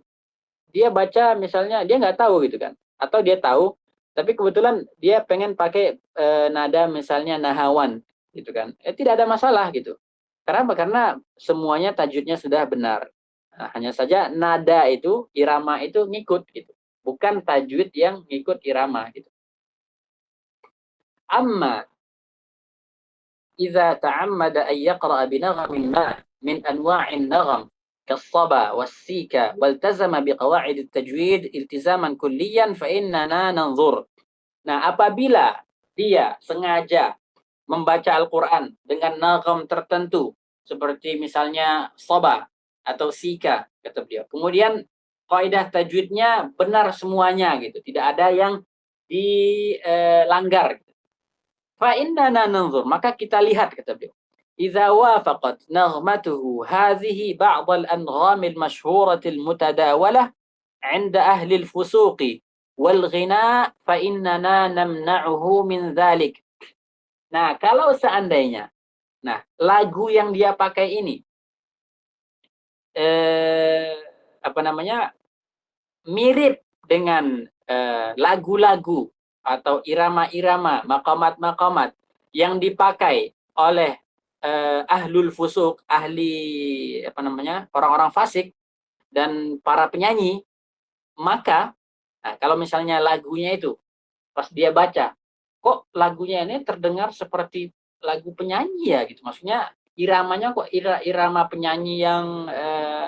S1: dia baca misalnya dia nggak tahu gitu kan. Atau dia tahu tapi kebetulan dia pengen pakai nada misalnya nahawan gitu kan. Tidak ada masalah gitu. Kenapa? Karena semuanya tajwidnya sudah benar. Nah, hanya saja nada itu, irama itu ngikut gitu. Bukan tajwid yang ngikut irama gitu. Amma idza ta'ammada an yaqra'a bi naghamin ma min anwa'in nagham كالصبا والسيكا والتزم بقواعد التجويد التزاما كليا فإننا ننظر. Nah, apabila dia sengaja membaca Al-Quran dengan nagam tertentu, seperti misalnya soba atau sika, kata beliau. Kemudian kaidah tajwidnya benar semuanya gitu, tidak ada yang dilanggar. Fa innana nanzur, maka kita lihat kata beliau. Idza wafaqat naghmatuhu hadhihi ba'd al-angham al-mashhurah al-mutadawalah 'inda ahli al-fusuq wal-ghina fa innana namna'uhu min dhalik. Nah, kalau seandainya lagu yang dia pakai ini apa namanya? Mirip dengan lagu-lagu atau irama-irama, maqamat-maqamat yang dipakai oleh ahlul fusuk, ahli apa namanya? Orang-orang fasik dan para penyanyi, maka kalau misalnya lagunya itu pas dia baca, kok lagunya ini terdengar seperti lagu penyanyi ya gitu. Maksudnya iramanya kok irama penyanyi yang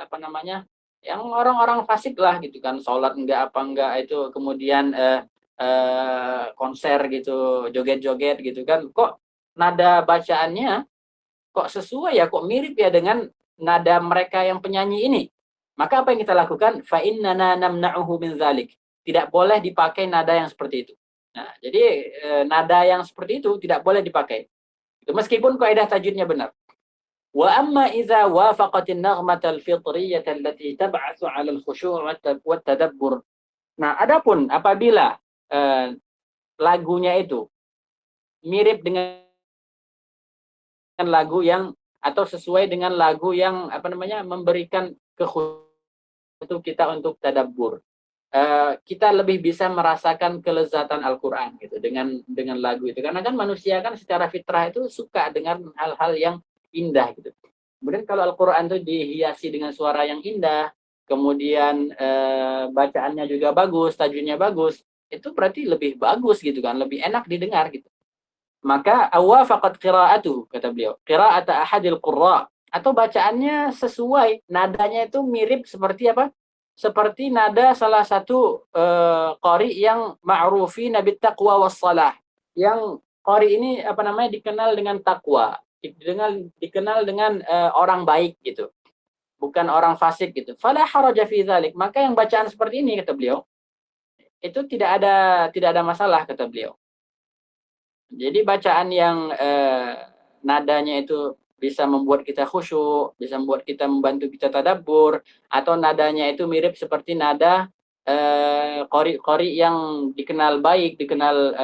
S1: apa namanya? Yang orang-orang fasik lah gitu kan, sholat enggak apa enggak itu, kemudian konser gitu, joget-joget gitu kan. Kok nada bacaannya kok sesuai ya, kok mirip ya dengan nada mereka yang penyanyi ini. Maka apa yang kita lakukan? Fa innana namna'uhu min dzalik. Tidak boleh dipakai nada yang seperti itu. Nah, jadi nada yang seperti itu tidak boleh dipakai. Meskipun kaidah tajwidnya benar. Wa amma idza wafaqat an-naghmata al-fitriyyah allati tab'atsu 'ala al-khushu' wa tadabbur. Nah, adapun apabila lagunya itu mirip dengan lagu yang atau sesuai dengan lagu yang apa namanya memberikan kekhusyukan kita untuk tadabbur. Kita lebih bisa merasakan kelezatan Al-Quran gitu dengan lagu itu, karena kan manusia kan secara fitrah itu suka dengan hal-hal yang indah gitu. Kemudian kalau Al-Quran itu dihiasi dengan suara yang indah, kemudian bacaannya juga bagus, tajwidnya bagus, itu berarti lebih bagus gitu kan, lebih enak didengar gitu. Maka awafaqat qira'atuhu, kata beliau, qira'ata ahadil qurra, atau bacaannya sesuai, nadanya itu mirip seperti apa? Seperti nada salah satu qari yang ma'rufi nabi taqwa wassalah. Yang qari ini apa namanya dikenal dengan takwa, dikenal dengan orang baik gitu. Bukan orang fasik gitu. Fala haraja fi dzalik. Maka yang bacaan seperti ini kata beliau, itu tidak ada masalah kata beliau. Jadi bacaan yang nadanya itu bisa membuat kita khusyuk, bisa membuat kita membantu kita tadabbur, atau nadanya itu mirip seperti nada qori yang dikenal baik, dikenal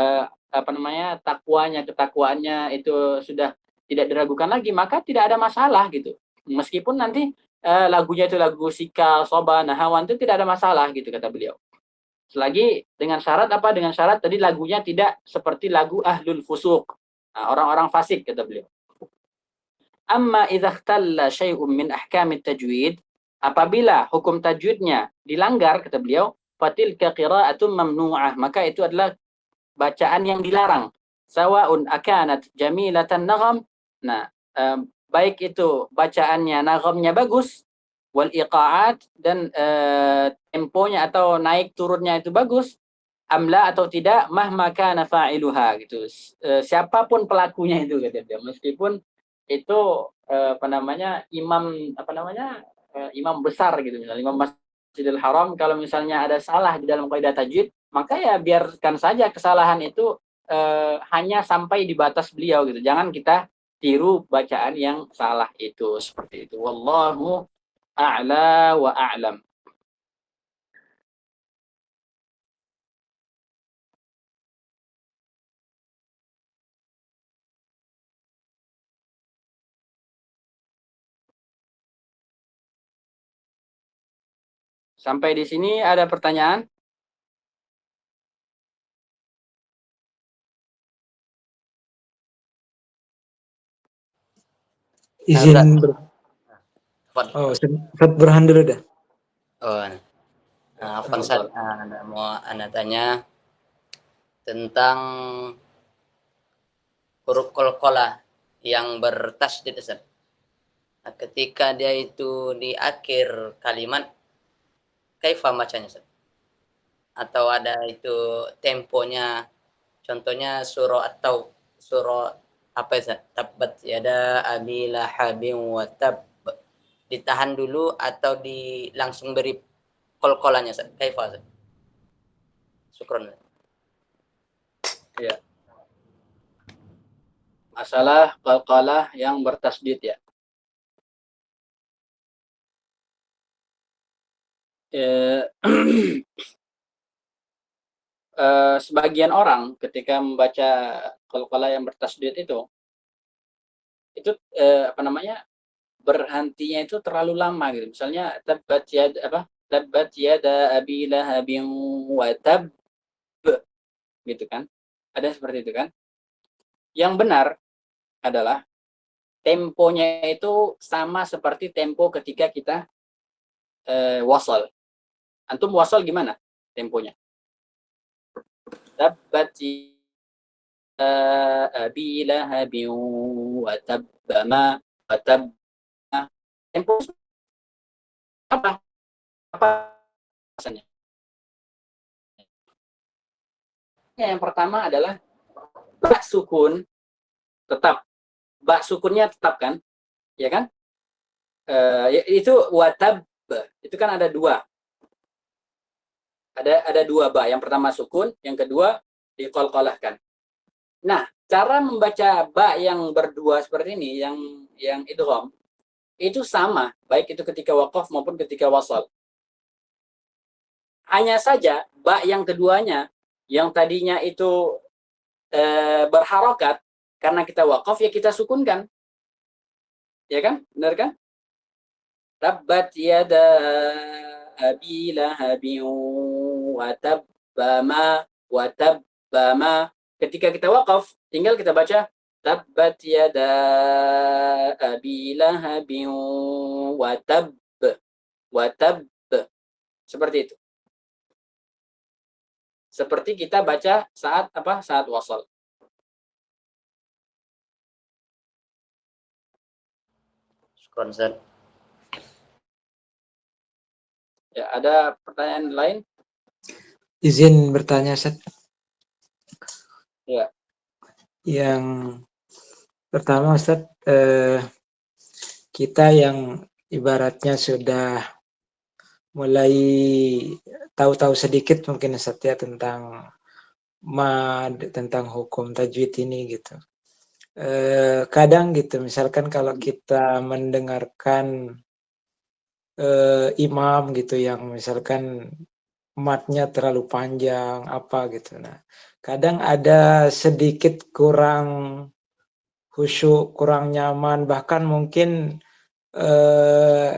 S1: apa namanya ketakwaannya itu sudah tidak diragukan lagi, maka tidak ada masalah gitu. Meskipun nanti lagunya itu lagu sikal, soba, nahawan, itu tidak ada masalah gitu kata beliau. Selagi dengan syarat apa? Dengan syarat tadi lagunya tidak seperti lagu ahlul fusuk. Nah, orang-orang fasik kata beliau. Amma idza ikhtalla syai'un min ahkamit tajwid, apabila hukum tajwidnya dilanggar, kata beliau, fatilka qira'atun mamnu'ah, maka itu adalah bacaan yang dilarang. Sawa'un akanat jamilatan nagham. Nah, baik itu bacaannya naghamnya bagus, wal iqa'at, dan temponya atau naik turunnya itu bagus, amla atau tidak, mahma kana fa'iluha gitu. Siapapun pelakunya itu, kata dia, meskipun itu imam besar gitu, misalnya imam Masjidil Haram, kalau misalnya ada salah di dalam kaidah tajwid, maka ya biarkan saja kesalahan itu hanya sampai di batas beliau gitu. Jangan kita tiru bacaan yang salah itu, seperti itu. Wallahu a'la wa a'lam. Sampai di sini ada pertanyaan?
S2: Izin
S3: Tafadhol.
S2: Ustaz Burhan dulu dah.
S3: Oh, apa Ustaz? Mau Anda tanya tentang huruf qalqalah yang bertasydid, Ustaz. Nah, ketika dia itu di akhir kalimat, kaifa bacanya, Ustaz? Atau ada itu temponya, contohnya surah atau surah apa ya, Ustaz? Tabbat yada abi lahabin wa tab. Ditahan dulu atau langsung beri qalqalahnya, Ustaz? Kaifa, Ustaz? Syukran.
S1: Ya. Masalah qalqalah yang bertasydid ya. Sebagian orang ketika membaca qalqalah yang bertasydid itu berhentinya itu terlalu lama gitu. Misalnya tabbat yada abi lahabin wa tab, gitu kan. Ada seperti itu kan. Yang benar adalah temponya itu sama seperti tempo ketika kita wasal. Antum wasal gimana temponya? Tabbat abi lahabin wa tabbama wa tab. Tempo apa rasanya? Yang pertama adalah ba sukun, tetap ba sukunnya tetap kan, ya kan? Itu watab, itu kan ada dua, ada dua ba. Yang pertama sukun, yang kedua diqalqalahkan. Nah, cara membaca ba yang berdua seperti ini, yang idgham, itu sama, baik itu ketika waqaf maupun ketika wasal. Hanya saja ba yang keduanya, yang tadinya itu berharokat, karena kita waqaf ya kita sukunkan. Ya kan? Benar kan? Tabbat yada abi lahabin wa tabbama. Ketika kita waqaf, tinggal kita baca tabbat yada abi lahabin wa tabb. Seperti itu. Seperti kita baca saat wasal.
S3: Syukran, Ustaz.
S1: Ya, ada pertanyaan lain?
S2: Izin bertanya, Ustaz.
S1: Ya.
S2: Yang pertama, Ustaz, kita yang ibaratnya sudah mulai tahu-tahu sedikit mungkin, Ustaz, ya, tentang tentang hukum tajwid ini gitu. Kadang gitu, misalkan kalau kita mendengarkan imam gitu yang misalkan matnya terlalu panjang apa gitu, nah kadang ada sedikit kurang khusyuk, kurang nyaman, bahkan mungkin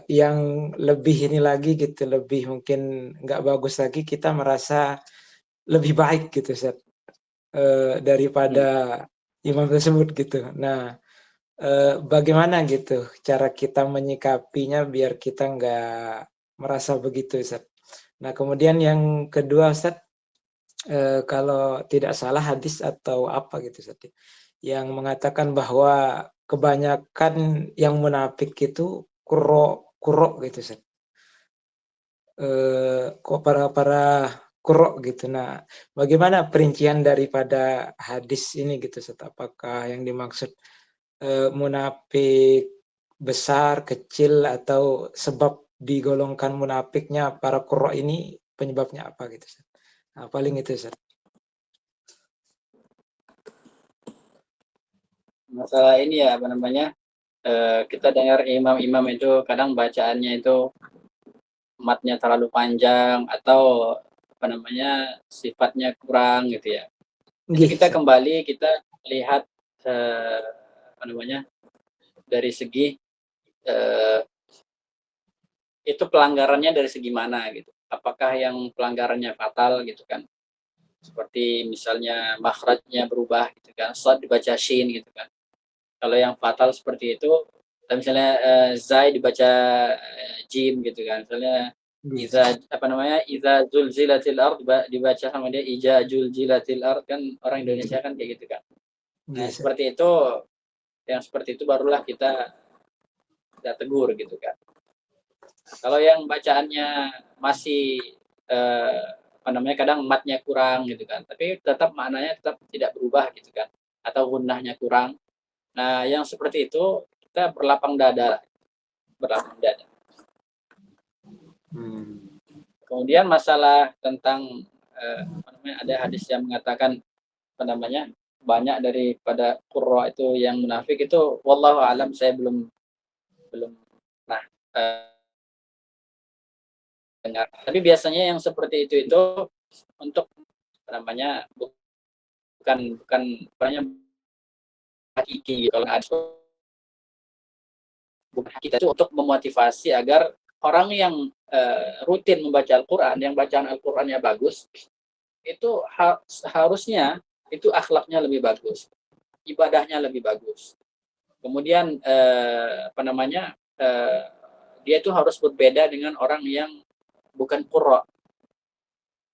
S2: yang lebih ini lagi gitu, lebih mungkin nggak bagus lagi, kita merasa lebih baik gitu, Ustaz, daripada imam tersebut gitu. Nah, bagaimana gitu cara kita menyikapinya biar kita nggak merasa begitu, Ustaz. Nah, kemudian yang kedua, Ustaz, kalau tidak salah hadis atau apa gitu, Ustaz, yang mengatakan bahwa kebanyakan yang munafik itu kuro gitu, Ustaz. Kok para kuro gitu. Nah, bagaimana perincian daripada hadis ini gitu, Ustaz? Apakah yang dimaksud munafik besar, kecil, atau sebab digolongkan munafiknya para qurra ini penyebabnya apa gitu, Ustaz? Nah, paling itu, Ustaz.
S1: Masalah ini ya, apa namanya, kita dengar imam-imam itu kadang bacaannya itu matnya terlalu panjang atau apa namanya sifatnya kurang gitu ya. Itu
S2: Nggih,
S1: kita
S2: Ustaz.
S1: kembali kita lihat apa namanya dari segi itu pelanggarannya dari segi mana gitu. Apakah yang pelanggarannya fatal gitu kan? Seperti misalnya makhrajnya berubah gitu kan, shad dibaca shin gitu kan. Kalau yang fatal seperti itu, misalnya zai dibaca jim gitu kan. Misalnya
S2: Nggih,
S1: iza apa namanya iza zulzilatil ard dibaca sama dia ija zulzilatil ard kan orang Indonesia kan kayak gitu kan. Nah
S2: nggih, Ustaz.
S1: seperti itu, yang seperti itu barulah kita tegur gitu kan. Kalau yang bacaannya masih apa namanya kadang matnya kurang gitu kan, tapi tetap maknanya tetap tidak berubah gitu kan, atau gunnahnya kurang. Nah yang seperti itu kita berlapang dada, berlapang dada. Kemudian masalah tentang apa namanya ada hadis yang mengatakan apa namanya banyak daripada qurra itu yang munafik itu, wallahu alam saya belum pernah dengar. Tapi biasanya yang seperti itu untuk apa namanya bukan banyak hakiki. Kalau ada bukan kita itu untuk memotivasi agar orang yang rutin membaca Al-Quran, yang bacaan Al-Qurannya bagus, itu harusnya itu akhlaknya lebih bagus, ibadahnya lebih bagus. Kemudian apa namanya dia itu harus berbeda dengan orang yang bukan qurra.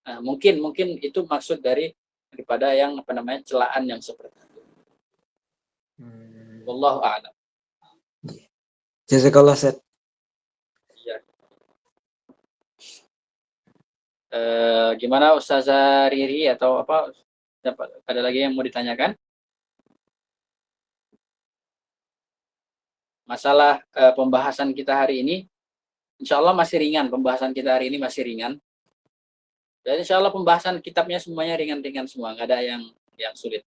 S1: Nah, mungkin itu maksud daripada yang apa namanya celaan yang seperti itu. Wallahu a'lam.
S2: Jazakallah, Ustaz.
S1: Iya. Gimana Ustazah Riri atau apa? Ada lagi yang mau ditanyakan? Masalah pembahasan kita hari ini, insya Allah masih ringan. Pembahasan kita hari ini masih ringan. Dan insya Allah pembahasan kitabnya semuanya ringan-ringan semua, nggak ada yang sulit.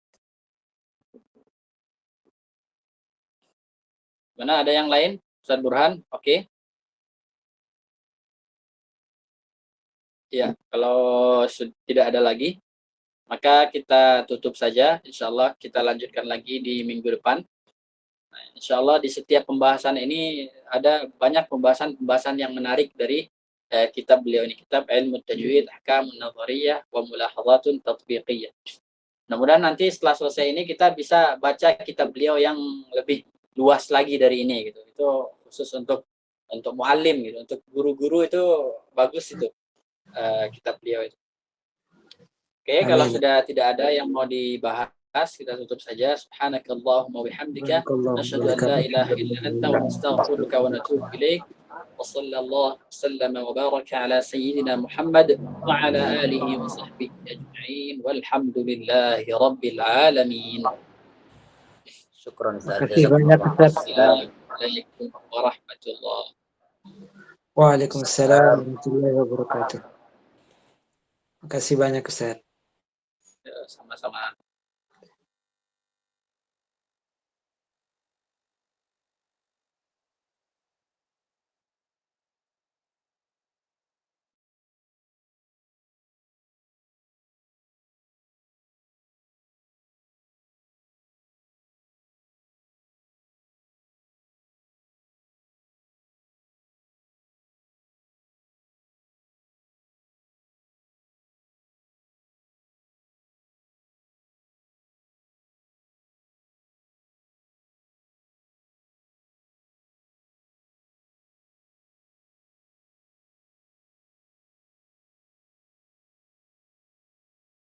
S1: Mana ada yang lain? Ustaz Burhan, oke. Ya, kalau tidak ada lagi, maka kita tutup saja. Insya Allah kita lanjutkan lagi di minggu depan. Nah, insya Allah di setiap pembahasan ini ada banyak pembahasan yang menarik dari kitab beliau ini. Kitab Ilmu Tajwid, Ahkamun Nadhariyah, wa Mulahadhatun Tatbiqiyah. Mudah-mudahan nanti setelah selesai ini kita bisa baca kitab beliau yang lebih luas lagi dari ini gitu. Itu khusus untuk muallim gitu, untuk guru-guru itu bagus itu kitab beliau itu. Oke, kalau sudah tidak ada yang mau dibahas, kita tutup saja. Subhanakallahumma bihamdika nasyhadu an la ilaha illa anta wa nastaghfiruka wa natubu ilaik. Wa sallallahu sallama wa baraka ala sayyidina Muhammad wa ala alihi wa sahbihi ajma'in walhamdulillahi rabbil alamin.
S3: Syukran Ustaz.
S2: Terima kasih banyak, Ustaz.
S1: Assalamualaikum warahmatullahi wabarakatuh.
S2: Waalaikumsalam warahmatullahi wabarakatuh. Terima kasih banyak, Ustaz.
S1: Sama-sama.